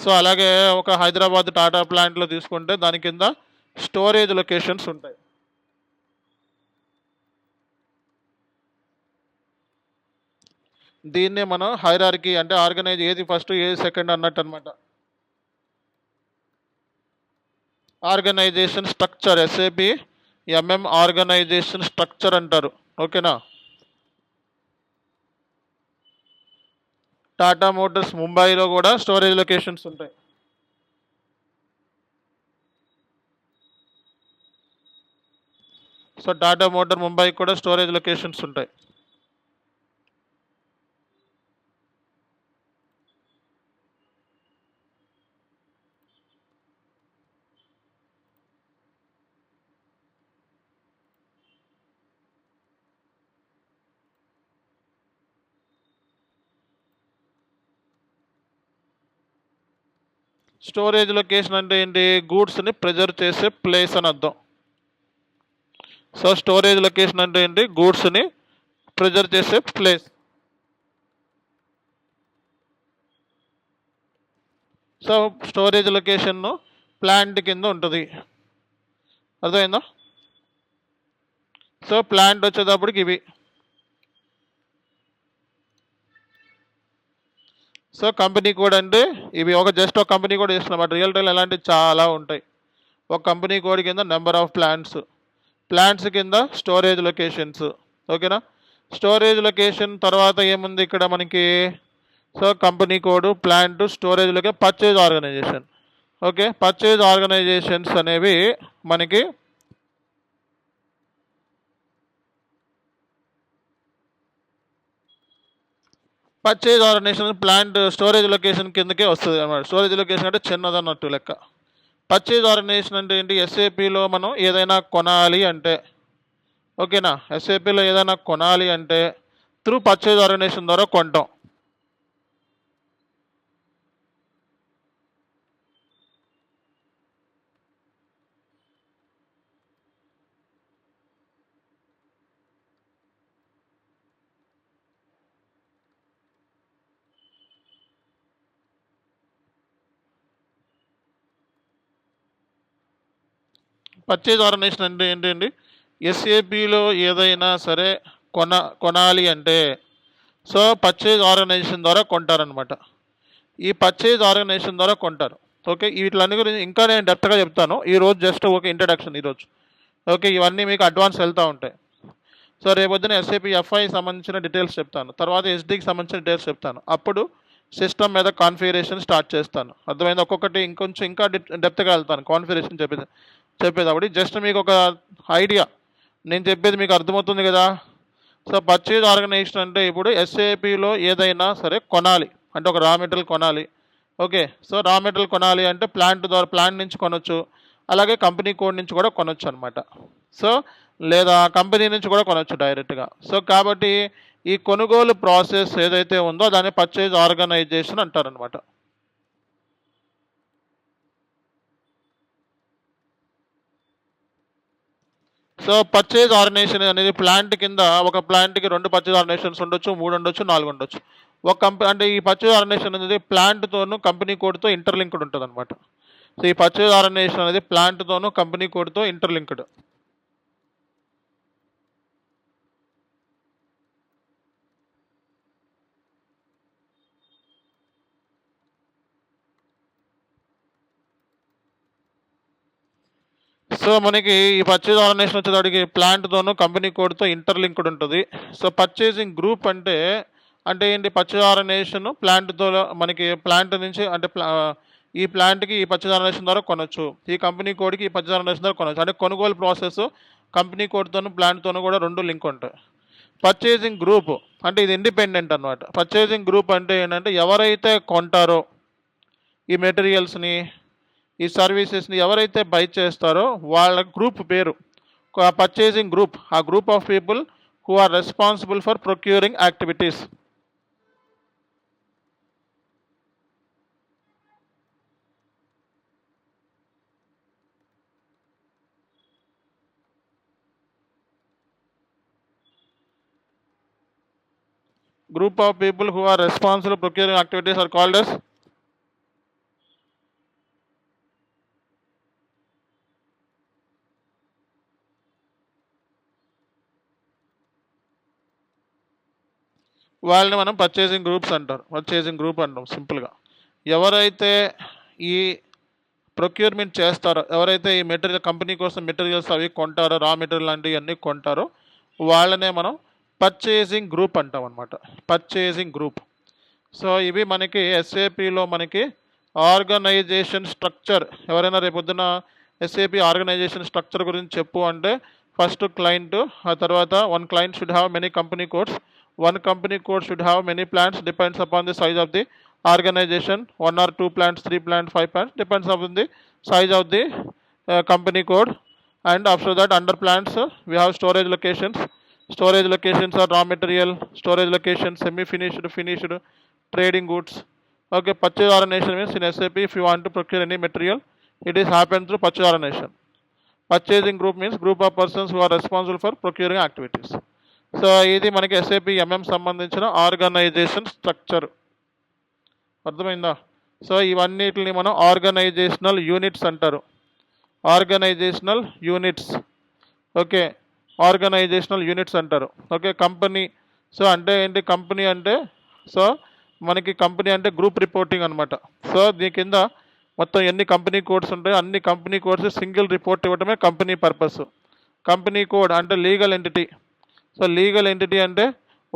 సో అలాగే ఒక హైదరాబాద్ టాటా ప్లాంట్లో తీసుకుంటే దాని కింద స్టోరేజ్ లొకేషన్స్ ఉంటాయి. దీన్నే మనం హైరార్కీ అంటే ఆర్గనైజ్, ఏది ఫస్ట్ ఏది సెకండ్ అన్నట్టు అనమాట. Organization structure, SAP organization structure అంటారు. ఓకేనా? టాటా మోటార్స్ ముంబైలో కూడా స్టోరేజ్ లొకేషన్స్ ఉంటాయి. సో టాటా మోటార్ ముంబైకి కూడా స్టోరేజ్ లొకేషన్స్ ఉంటాయి. స్టోరేజ్ లొకేషన్ అంటే ఏంటి? గూడ్స్ని ప్రిజర్వ్ చేసే ప్లేస్ అని అర్థం. సో స్టోరేజ్ లొకేషన్ అంటే ఏంటి? గూడ్స్ని ప్రిజర్వ్ చేసే place. So storage location plant కింద ఉంటుంది. అర్థమైందా? సో ప్లాంట్ వచ్చేటప్పటికి ఇవి. సో కంపెనీ కోడ్ అంటే ఇవి. జస్ట్ ఒక కంపెనీ కోడ్ చేస్తున్నాం, బట్ రియల్ టైం అలాంటివి చాలా ఉంటాయి. ఒక కంపెనీ కోడ్ కింద నెంబర్ ఆఫ్ ప్లాంట్స్ కింద స్టోరేజ్ లొకేషన్స్. ఓకేనా? స్టోరేజ్ లొకేషన్ తర్వాత ఏముంది ఇక్కడ మనకి? So company code, plant, storage location, purchase organization. Okay, purchase organizations అనేవి మనకి purchase organization plant storage location కిందకే వస్తుంది అన్నమాట. స్టోరేజ్ లొకేషన్ అంటే చిన్నదన్నట్టు లెక్క. పర్చేజ్ ఆర్గనైజేషన్ అంటే ఏంటి? ఎస్ఏపిలో మనం ఏదైనా కొనాలి అంటే, ఓకేనా, ఎస్ఏపిలో ఏదైనా కొనాలి అంటే త్రూ పర్చేజ్ ఆర్గనైజేషన్ ద్వారా కొంటాం. పర్చేజ్ ఆర్గనైజేషన్ అంటే ఏంటండి? ఎస్ఏపిలో ఏదైనా సరే కొనాలి అంటే సో పర్చేజ్ ఆర్గనైజేషన్ ద్వారా కొంటారనమాట. ఈ పర్చేజ్ ఆర్గనైజేషన్ ద్వారా కొంటారు. ఓకే, వీటిలన్నీ గురించి ఇంకా నేను డెప్త్గా చెప్తాను. ఈరోజు జస్ట్ ఒక ఇంట్రడక్షన్ ఈరోజు. ఓకే, ఇవన్నీ మీకు అడ్వాన్స్ వెళ్తూ ఉంటాయి. సో రేపొద్దున ఎస్ఏపి ఎఫ్ఐ సంబంధించిన డీటెయిల్స్ చెప్తాను, తర్వాత ఎస్డీకి సంబంధించిన డీటెయిల్స్ చెప్తాను. అప్పుడు సిస్టమ్ మీద కాన్ఫిగరేషన్ స్టార్ట్ చేస్తాను. అర్థమైంది? ఒక్కొక్కటి ఇంకా డెప్త్గా వెళ్తాను కాన్ఫిగరేషన్ చెప్పేటప్పుడు. జస్ట్ మీకు ఒక ఐడియా, నేను చెప్పేది మీకు అర్థమవుతుంది కదా. సో పర్చేజ్ ఆర్గనైజేషన్ అంటే ఇప్పుడు ఎస్ఏపిలో ఏదైనా సరే కొనాలి అంటే ఒక రా మెటీరియల్ కొనాలి. ఓకే, సో రా మెటీరియల్ కొనాలి అంటే ప్లాంట్ నుంచి కొనొచ్చు, అలాగే కంపెనీ కోడ్ నుంచి కూడా కొనొచ్చు అనమాట. సో లేదా కంపెనీ నుంచి కూడా కొనొచ్చు డైరెక్ట్గా. సో కాబట్టి ఈ కొనుగోలు ప్రాసెస్ ఏదైతే ఉందో దాన్ని పర్చేజ్ ఆర్గనైజేషన్ అంటారనమాట. సో పర్చేజ్ ఆర్గనైజేషన్ అనేది ప్లాంట్ కింద, ఒక ప్లాంట్కి 2 పర్చేజ్ ఆర్గనైజేషన్స్ ఉండొచ్చు, 3 ఉండొచ్చు, 4 ఉండొచ్చు. అంటే ఈ పర్చేజ్ ఆర్గనైజేషన్ అనేది ప్లాంట్తోనూ కంపెనీ కోడ్తో ఇంటర్లింక్డ్ ఉంటుంది అనమాట. సో ఈ పర్చేజ్ ఆర్గనైజేషన్ అనేది ప్లాంట్తోనూ కంపెనీ కోడ్తో ఇంటర్లింక్డ్. సో మనకి ఈ పర్చేజ్ ఆర్గనైజేషన్ వచ్చేటప్పటికి ప్లాంట్తోనూ కంపెనీ కోడ్తో ఇంటర్లింక్డ్ ఉంటుంది. సో పర్చేజింగ్ గ్రూప్ అంటే ఏంటి? పర్చేజ్ ఆర్గనైజేషన్ ప్లాంట్తో మనకి ప్లాంట్ నుంచి అంటే ఈ ప్లాంట్కి ఈ పర్చేజ్ ఆర్గనైజేషన్ ద్వారా కొనొచ్చు, ఈ కంపెనీ కోడ్కి ఈ పర్చేజ్ ఆర్గనైజేషన్ ద్వారా కొనొచ్చు. అంటే కొనుగోలు ప్రాసెస్ కంపెనీ కోడ్తోనూ ప్లాంట్తోనూ కూడా 2 లింక్ ఉంటాయి. పర్చేసింగ్ గ్రూప్ అంటే ఇది ఇండిపెండెంట్ అనమాట. పర్చేసింగ్ గ్రూప్ అంటే ఏంటంటే ఎవరైతే కొంటారో ఈ మెటీరియల్స్ని, ఈ సర్వీసెస్ని ఎవరైతే బై చేస్తారో వాళ్ళ గ్రూప్ పేరు పర్చేసింగ్ గ్రూప్. ఆ group of people who are responsible for procuring activities. Group of people who are responsible for procuring activities are called as వాళ్ళని మనం పర్చేసింగ్ గ్రూప్స్ అంటారు. పర్చేసింగ్ గ్రూప్ అంటాం సింపుల్గా. ఎవరైతే ఈ ప్రొక్యూర్మెంట్ చేస్తారో, ఎవరైతే ఈ మెటీరియల్ కంపెనీ కోసం మెటీరియల్స్ అవి కొంటారో, రా మెటీరియల్ లాంటివి అన్నీ కొంటారో వాళ్ళనే మనం పర్చేసింగ్ గ్రూప్ అంటాం అనమాట. Purchasing group. సో ఇవి మనకి ఎస్ఏపిలో మనకి ఆర్గనైజేషన్ స్ట్రక్చర్. ఎవరైనా రేపొద్దున ఎస్ఏపి ఆర్గనైజేషన్ స్ట్రక్చర్ గురించి చెప్పు అంటే ఫస్ట్ క్లయింట్, ఆ తర్వాత one client should have many company codes. One company code should have many plants, depends upon the size of the organization. 1 or 2 plants, 3 plants, 5 plants, depends upon the size of the company code. And after that, under plants we have storage locations. Storage locations are raw material, storage locations semi-finished, finished, trading goods. Okay, purchase ordination means in SAP if you want to procure any material, it is happened through purchase ordination. Purchasing group means group of persons who are responsible for procuring activities. So ఇది మనకి SAP MM సంబంధించిన organisation structure. అర్థమైందా? So ఇవన్నిటిని మనం organisational units అంటారు. Organisational units. Okay, organisational units అంటారు. Okay, company. So అంటే ఏంటి కంపెనీ అంటే? సో మనకి కంపెనీ అంటే గ్రూప్ రిపోర్టింగ్ అనమాట. సో దీని కింద మొత్తం ఎన్ని కంపెనీ కోడ్స్ ఉంటాయో అన్ని కంపెనీ కోడ్స్ సింగిల్ రిపోర్ట్ ఇవ్వడమే కంపెనీ పర్పస్. కంపెనీ కోడ్ అంటే legal entity. So legal entity అంటే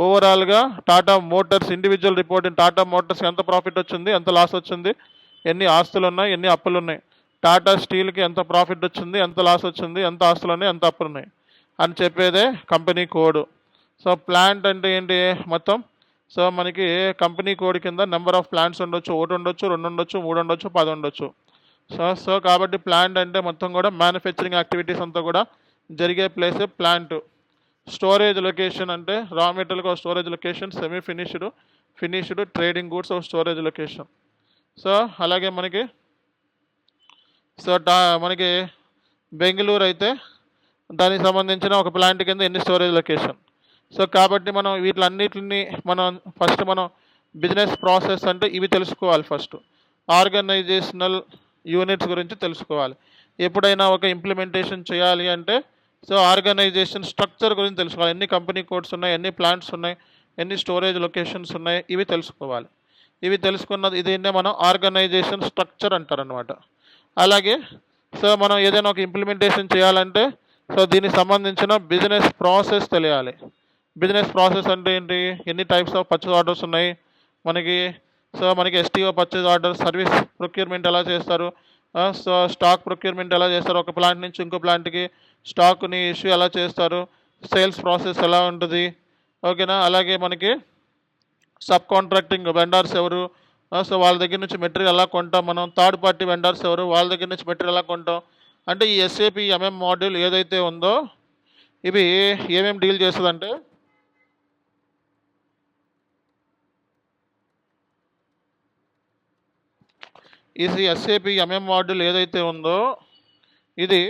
ఓవరాల్గా Tata Motors individual report. Tata మోటార్స్కి ఎంత ప్రాఫిట్ వచ్చింది, ఎంత లాస్ వచ్చింది, ఎన్ని ఆస్తులు ఉన్నాయి, ఎన్ని అప్పులు ఉన్నాయి. టాటా స్టీల్కి ఎంత ప్రాఫిట్ వచ్చింది, ఎంత లాస్ వచ్చింది, ఎంత ఆస్తులు ఉన్నాయి, ఎంత అప్పులు ఉన్నాయి అని చెప్పేదే కంపెనీ కోడ్. సో ప్లాంట్ అంటే ఏంటి మొత్తం? సో మనకి కంపెనీ కోడ్ కింద నెంబర్ ఆఫ్ ప్లాంట్స్ ఉండొచ్చు. 1 ఉండొచ్చు, 2 ఉండొచ్చు, 3 ఉండొచ్చు, 10 ఉండొచ్చు. సో కాబట్టి ప్లాంట్ అంటే మొత్తం కూడా మ్యానుఫ్యాక్చరింగ్ యాక్టివిటీస్ అంతా కూడా జరిగే ప్లేసే ప్లాంట్. స్టోరేజ్ లొకేషన్ అంటే raw material storage location, semi finished, finished, trading goods storage location. So అలాగే మనకి మనకి బెంగళూరు అయితే దానికి సంబంధించిన ఒక ప్లాంట్ కింద ఎన్ని స్టోరేజ్ లొకేషన్. సో కాబట్టి మనం వీటిలన్నిటిని మనం బిజినెస్ ప్రాసెస్ అంటే ఇవి తెలుసుకోవాలి. ఫస్ట్ ఆర్గనైజేషనల్ యూనిట్స్ గురించి తెలుసుకోవాలి. ఎప్పుడైనా ఒక ఇంప్లిమెంటేషన్ చేయాలి అంటే సో ఆర్గనైజేషన్ స్ట్రక్చర్ గురించి తెలుసుకోవాలి. ఎన్ని కంపెనీ కోడ్స్ ఉన్నాయి, ఎన్ని ప్లాంట్స్ ఉన్నాయి, ఎన్ని స్టోరేజ్ లొకేషన్స్ ఉన్నాయి, ఇవి తెలుసుకోవాలి. ఇవి తెలుసుకున్నది ఇదేంటే మనం ఆర్గనైజేషన్ స్ట్రక్చర్ అంటారనమాట. అలాగే సో మనం ఏదైనా ఒక ఇంప్లిమెంటేషన్ చేయాలంటే సో దీనికి సంబంధించిన బిజినెస్ ప్రాసెస్ తెలియాలి. బిజినెస్ ప్రాసెస్ అంటే ఏంటి? ఎన్ని టైప్స్ ఆఫ్ పర్చేజ్ ఆర్డర్స్ ఉన్నాయి మనకి. సో మనకి STO purchase order, service procurement ఎలా చేస్తారు, సో స్టాక్ ప్రొక్యూర్మెంట్ ఎలా చేస్తారు, ఒక ప్లాంట్ నుంచి ఇంకో ప్లాంట్కి స్టాక్ని ఇష్యూ ఎలా చేస్తారు, సేల్స్ ప్రాసెస్ ఎలా ఉంటుంది. ఓకేనా? అలాగే మనకి సబ్ కాంట్రాక్టింగ్ వెండర్స్ ఎవరు, సో వాళ్ళ దగ్గర నుంచి మెటీరియల్ ఎలా కొంటాం మనం, థర్డ్ పార్టీ వెండర్స్ ఎవరు, వాళ్ళ దగ్గర నుంచి మెటీరియల్ ఎలా కొంటాం. అంటే ఈ ఎస్ఏపి ఎంఎం మాడ్యూల్ ఏదైతే ఉందో ఇవి ఏమేమి డీల్ చేస్తుందంటే ఇది ఎస్ఏపి ఎంఎం మాడ్యూల్ ఏదైతే ఉందో ఇది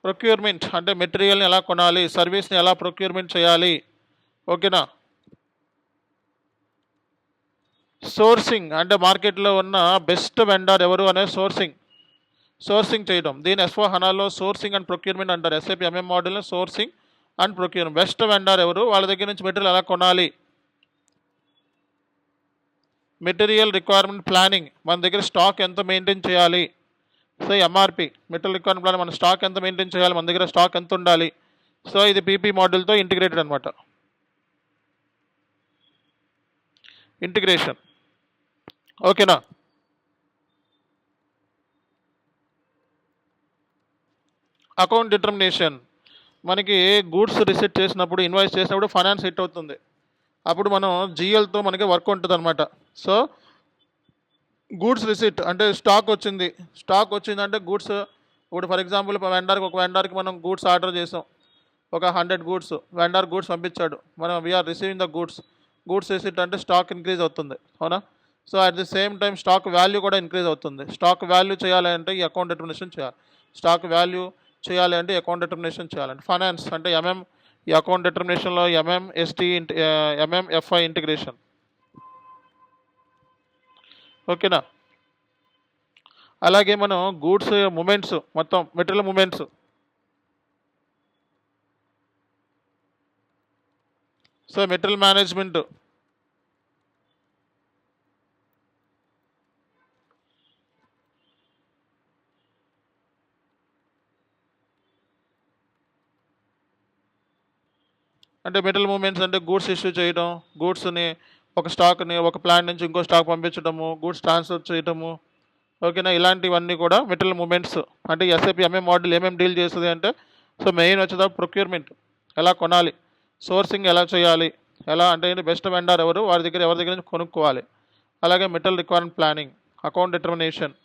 ప్రొక్యూర్మెంట్ అంటే మెటీరియల్ని ఎలా కొనాలి, సర్వీస్ని ఎలా ప్రొక్యూర్మెంట్ చేయాలి. ఓకేనా? సోర్సింగ్ అంటే మార్కెట్లో ఉన్న బెస్ట్ వెండర్ ఎవరు అనే సోర్సింగ్ చేయడం. దీని S/4HANAలో సోర్సింగ్ అండ్ ప్రొక్యూర్మెంట్ అంటారు. ఎస్ఏపి ఎంఎం మాడ్యూల్ని sourcing and procurement. Best vendor ఎవరు, వాళ్ళ దగ్గర నుంచి మెటీరియల్ ఎలా కొనాలి, మెటీరియల్ రిక్వైర్మెంట్ ప్లానింగ్, మన దగ్గర స్టాక్ ఎంత మెయింటైన్ చేయాలి. So MRP material requirement plan, మన స్టాక్ ఎంత మెయింటైన్ చేయాలి, మన దగ్గర స్టాక్ ఎంత ఉండాలి. సో ఇది పీపీ మాడ్యూల్తో ఇంటిగ్రేటెడ్ అనమాట. ఇంటిగ్రేషన్. ఓకేనా? Account determination. మనకి గూడ్స్ రిసీట్ చేసినప్పుడు ఇన్వాయిస్ చేసినప్పుడు ఫైనాన్స్ హిట్ అవుతుంది. అప్పుడు మనం జిఎల్తో మనకి వర్క్ ఉంటుంది అనమాట. సో గూడ్స్ రిసీట్ అంటే స్టాక్ వచ్చింది. స్టాక్ వచ్చిందంటే గూడ్స్ ఇప్పుడు ఫర్ ఎగ్జాంపుల్ ఒక వెండర్కి మనం గూడ్స్ ఆర్డర్ చేసాం. ఒక 100 గూడ్స్ వెండర్ గూడ్స్ పంపించాడు. మనం we are receiving the goods receipt అంటే స్టాక్ ఇంక్రీజ్ అవుతుంది, అవునా? So at the same time stock value కూడా ఇంక్రీజ్ అవుతుంది. స్టాక్ వాల్యూ చేయాలి అంటే ఈ అకౌంట్ డిటర్మినేషన్ చేయాలి. స్టాక్ వాల్యూ చేయాలి అంటే అకౌంట్ డిటర్మినేషన్ చేయాలంటే ఫైనాన్స్ అంటే ఈ అకౌంట్ డిటర్మినేషన్లో ఎంఎంఎఫ్ఐ ఇంటిగ్రేషన్, ఓకేనా? అలాగే మనం గూడ్స్ మూమెంట్స్ మొత్తం material movements, so material management, అంటే మెటీరియల్ మూమెంట్స్ అంటే గూడ్స్ ఇష్యూ చేయడం, గూడ్స్ని ఒక స్టాక్ని ఒక ప్లాంట్ నుంచి ఇంకో స్టాక్ పంపించడము, గూడ్స్ ట్రాన్స్ఫర్ చేయడము, ఓకేనా? ఇలాంటివన్నీ కూడా మెటీరియల్ మూమెంట్స్. అంటే ఎస్ఏపి ఎంఎం మోడల్ ఏమేమి డీల్ చేస్తుంది అంటే, సో మెయిన్ వచ్చేదా ప్రొక్యూర్మెంట్ ఎలా కొనాలి, సోర్సింగ్ ఎలా చేయాలి, ఎలా అంటే ఏంటి బెస్ట్ వెండర్ ఎవరు, ఎవరి దగ్గర నుంచి కొనుక్కోవాలి, అలాగే material requirement planning, account determination,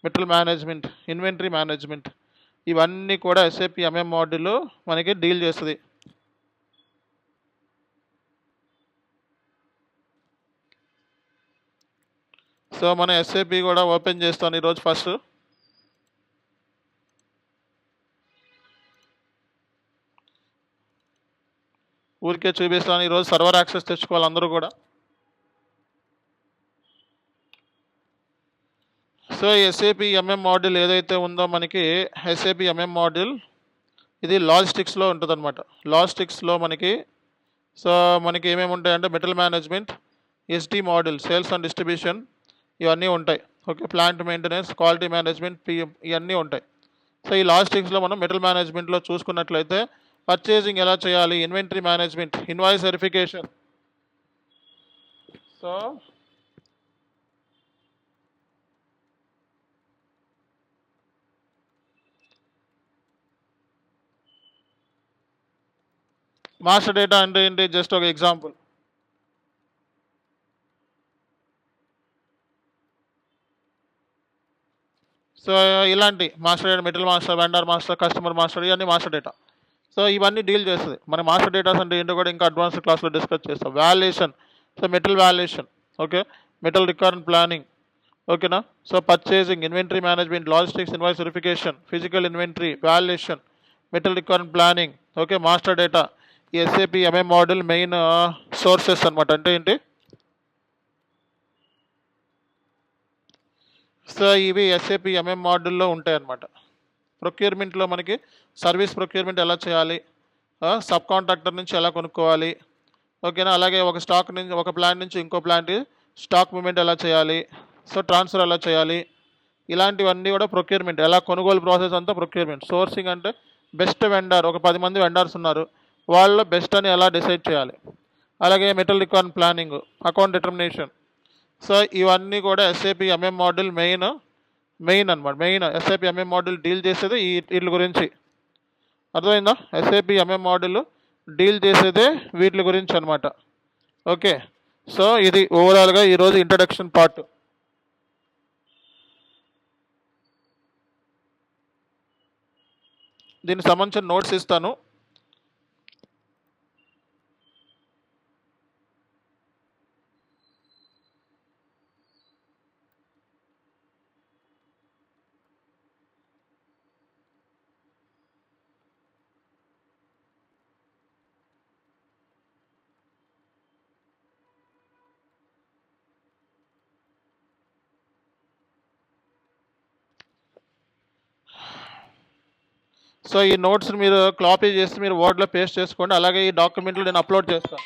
material management, inventory management, ఇవన్నీ కూడా ఎస్ఏపి ఎంఎం మోడల్లో మనకి డీల్ చేస్తుంది. సో మన ఎస్ఏపి కూడా ఓపెన్ చేస్తాను ఈరోజు ఫస్ట్. ఊరికే చూపిస్తాను. ఈరోజు సర్వర్ యాక్సెస్ తెచ్చుకోవాలి అందరూ కూడా. సో ఎస్ఏపి ఎంఎం మోడ్యూల్ ఏదైతే ఉందో మనకి ఎస్ఏపి ఎంఎం మోడ్యూల్ ఇది లాజిస్టిక్స్లో ఉంటుంది అనమాట. లాజిస్టిక్స్లో మనకి ఏమేమి ఉంటాయంటే material management, SD module, sales and distribution, ఇవన్నీ ఉంటాయి. Okay, plant maintenance, quality management, PM, ఇవన్నీ ఉంటాయి. సో ఈ లాజిస్టిక్స్లో మనం మెటీరియల్ మేనేజ్మెంట్లో చూసుకున్నట్లయితే పర్చేసింగ్ ఎలా చేయాలి, inventory management, invoice verification. So master data అంటే ఏంటి, జస్ట్ ఒక ఎగ్జాంపుల్. సో ఇలాంటి master data, material master, vendor master, customer master, ఇవన్నీ మాస్టర్ డేటా. సో ఇవన్నీ డీల్ చేస్తుంది. మన మాస్టర్ డేటాస్ అంటే ఏంటో కూడా ఇంకా అడ్వాన్స్ క్లాస్లో డిస్కస్ చేస్తాం. Valuation, so material valuation, okay, material requirement planning, ఓకేనా? So purchasing, inventory management, logistics, invoice verification, physical inventory, valuation, material requirement planning, okay, master data. ఈ SAP MM model main sources అనమాట. అంటే ఏంటి, so ఇవి SAP MM మోడల్లో ఉంటాయి అన్నమాట. ప్రొక్యూర్మెంట్లో మనకి సర్వీస్ ప్రొక్యూర్మెంట్ ఎలా చేయాలి, సబ్ కాంట్రాక్టర్ నుంచి ఎలా కొనుక్కోవాలి, ఓకేనా? అలాగే ఒక స్టాక్ నుంచి ఒక ప్లాంట్ నుంచి ఇంకో ప్లాంట్ స్టాక్ మూమెంట్ ఎలా చేయాలి, సో ట్రాన్స్ఫర్ ఎలా చేయాలి, ఇలాంటివన్నీ కూడా ప్రొక్యూర్మెంట్. ఎలా కొనుగోలు ప్రాసెస్ అంతా ప్రొక్యూర్మెంట్. సోర్సింగ్ అంటే బెస్ట్ వెండర్, ఒక 10 మంది వెండర్స్ ఉన్నారు, వాళ్ళలో బెస్ట్ అని ఎలా డిసైడ్ చేయాలి. అలాగే material requirement planning, account determination. So ఇవన్నీ కూడా ఎస్ఏపి ఎంఎం మోడల్ మెయిన్ అనమాట. Main SAP MM model deal చేసేది వీటి గురించి. అర్థమైందా? ఎస్ఏపి ఎంఎం మోడల్ డీల్ చేసేదే వీటి గురించి అనమాట. ఓకే, సో ఇది ఓవరాల్గా ఈరోజు ఇంట్రడక్షన్ పార్ట్. దీనికి సంబంధించిన నోట్స్ ఇస్తాను. సో ఈ నోట్స్ మీరు కాపీ చేసి మీరు వర్డ్లో పేస్ట్ చేసుకోండి. అలాగే ఈ డాక్యుమెంట్లు నేను అప్లోడ్ చేస్తాను.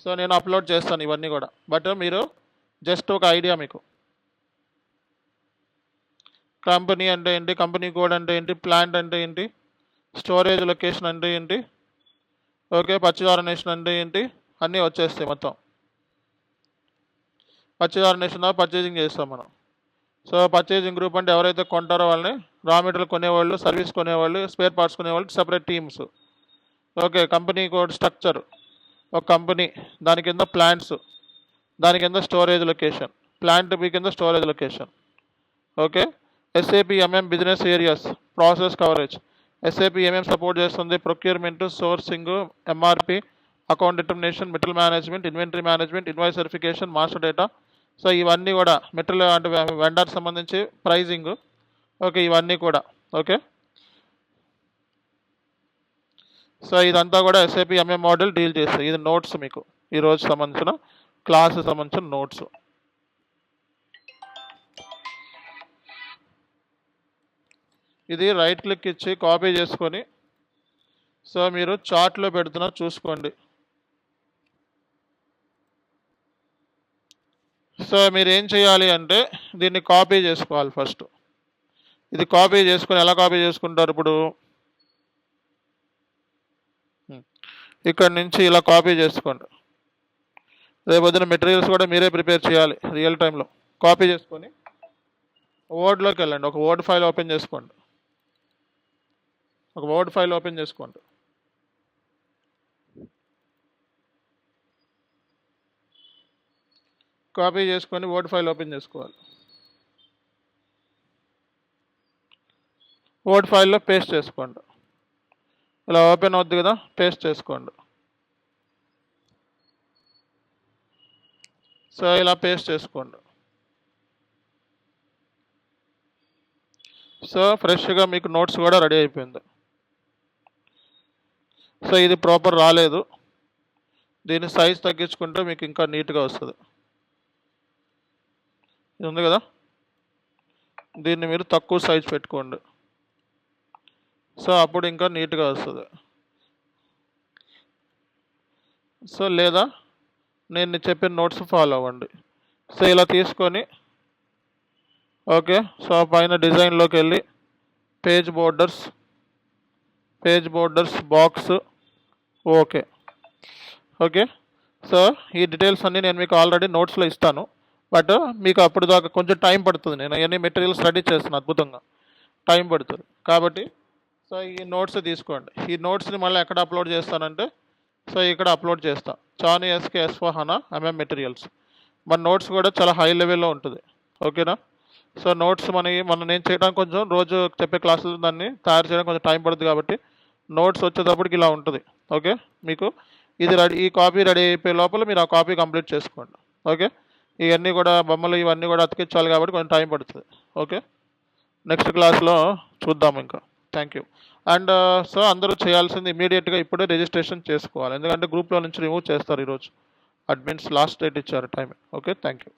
సో నేను అప్లోడ్ చేస్తాను ఇవన్నీ కూడా. బట్ మీరు జస్ట్ ఒక ఐడియా, మీకు కంపెనీ అంటే ఏంటి, కంపెనీ కోడ్ అంటే ఏంటి, ప్లాంట్ అంటే ఏంటి, స్టోరేజ్ లొకేషన్ అంటే ఏంటి, ఓకే, పర్చేజ్ ఆర్గనైజేషన్ అంటే ఏంటి, అన్నీ వచ్చేస్తాయి మొత్తం. పర్చేజ్ ఆర్గనైజేషన్ పర్చేజింగ్ చేస్తాం మనం. సో పర్చేజింగ్ గ్రూప్ అంటే ఎవరైతే కొంటారో వాళ్ళని రా మెటీరియల్ కొనేవాళ్ళు, సర్వీస్ కొనేవాళ్ళు, స్పేర్ పార్ట్స్ కొనేవాళ్ళు separate teams. Okay, company code structure, ఒక కంపెనీ, దాని కింద ప్లాంట్స్, దాని కింద స్టోరేజ్ లొకేషన్, ప్లాంట్ బి కింద storage location. Okay, SAP MM business areas, process coverage. SAP MM support చేస్తుంది procurement, sourcing, MRP, account determination, material management, inventory management, invoice verification, master data. So ఇవన్నీ కూడా material అంటే vendor సంబంధించి pricing. Okay, ఇవన్నీ కూడా. Okay, so ఇదంతా కూడా SAP MM model deal చేస్తుంది. ఇది నోట్స్ మీకు ఈరోజు సంబంధించిన క్లాస్ సంబంధించిన నోట్స్. ఇది రైట్ క్లిక్ ఇచ్చి కాపీ చేసుకొని సో మీరు చార్ట్లో పెడుతున్నా చూసుకోండి. సో మీరు ఏం చేయాలి అంటే దీన్ని కాపీ చేసుకోవాలి ఫస్ట్. ఇది కాపీ చేసుకొని ఎలా కాపీ చేసుకుంటారు? ఇప్పుడు ఇక్కడ నుంచి ఇలా కాపీ చేసుకోండి. రేపొద్దున మెటీరియల్స్ కూడా మీరే ప్రిపేర్ చేయాలి రియల్ టైంలో. కాపీ చేసుకొని వర్డ్లోకి వెళ్ళండి. ఒక వర్డ్ ఫైల్ ఓపెన్ చేసుకోండి. ఒక వర్డ్ ఫైల్ ఓపెన్ చేసుకోండి. కాపీ చేసుకొని వర్డ్ ఫైల్ ఓపెన్ చేసుకోవాలి. వర్డ్ ఫైల్లో పేస్ట్ చేసుకోండి. ఇలా ఓపెన్ అవుద్ది కదా, పేస్ట్ చేసుకోండి. సో ఇలా పేస్ట్ చేసుకోండి. సో ఫ్రెష్గా మీకు నోట్స్ కూడా రెడీ అయిపోయింది. సో ఇది ప్రాపర్ రాలేదు, దీని సైజ్ తగ్గించుకుంటే మీకు ఇంకా నీట్గా వస్తుంది. ఇది ఉంది కదా, దీన్ని మీరు తక్కువ సైజ్ పెట్టుకోండి. సో అప్పుడు ఇంకా నీట్గా వస్తుంది. సో లేదా నేను చెప్పిన నోట్స్ ఫాలో అవ్వండి. సో ఇలా తీసుకొని ఓకే, సో పైన డిజైన్లోకి వెళ్ళి page borders box. Okay okay, so ఈ డీటెయిల్స్ అన్నీ నేను మీకు ఆల్రెడీ నోట్స్లో ఇస్తాను. బట్ మీకు అప్పుడు దాకా కొంచెం టైం పడుతుంది. నేను అవన్నీ మెటీరియల్స్ రెడీ చేస్తాను, అద్భుతంగా టైం పడుతుంది. కాబట్టి సో ఈ నోట్స్ తీసుకోండి. ఈ నోట్స్ని మళ్ళీ ఎక్కడ అప్లోడ్ చేస్తానంటే సో ఇక్కడ అప్లోడ్ చేస్తా, చాను ఎస్కే S/4HANA ఎంఎం మెటీరియల్స్. మన నోట్స్ కూడా చాలా హై లెవెల్లో ఉంటుంది. ఓకేనా? సో నోట్స్ నేను చేయడానికి కొంచెం రోజు చెప్పే క్లాసులు దాన్ని తయారు చేయడానికి కొంచెం టైం పడుతుంది. కాబట్టి నోట్స్ వచ్చేటప్పటికి ఇలా ఉంటుంది. ఓకే, మీకు ఇది ఈ కాపీ రెడీ అయిపోయే లోపల మీరు ఆ కాపీ కంప్లీట్ చేసుకోండి. ఓకే, ఇవన్నీ కూడా బొమ్మలు ఇవన్నీ కూడా అతికించాలి కాబట్టి కొంచెం టైం పడుతుంది. ఓకే, నెక్స్ట్ క్లాస్లో చూద్దాం ఇంకా. Thank you. అండ్ సో అందరూ చేయాల్సింది ఇమీడియట్గా ఇప్పుడే రిజిస్ట్రేషన్ చేసుకోవాలి, ఎందుకంటే గ్రూప్లో నుంచి రిమూవ్ చేస్తారు ఈరోజు. అడ్మిన్స్ లాస్ట్ డేట్ ఇచ్చారు టైం. Okay, thank you.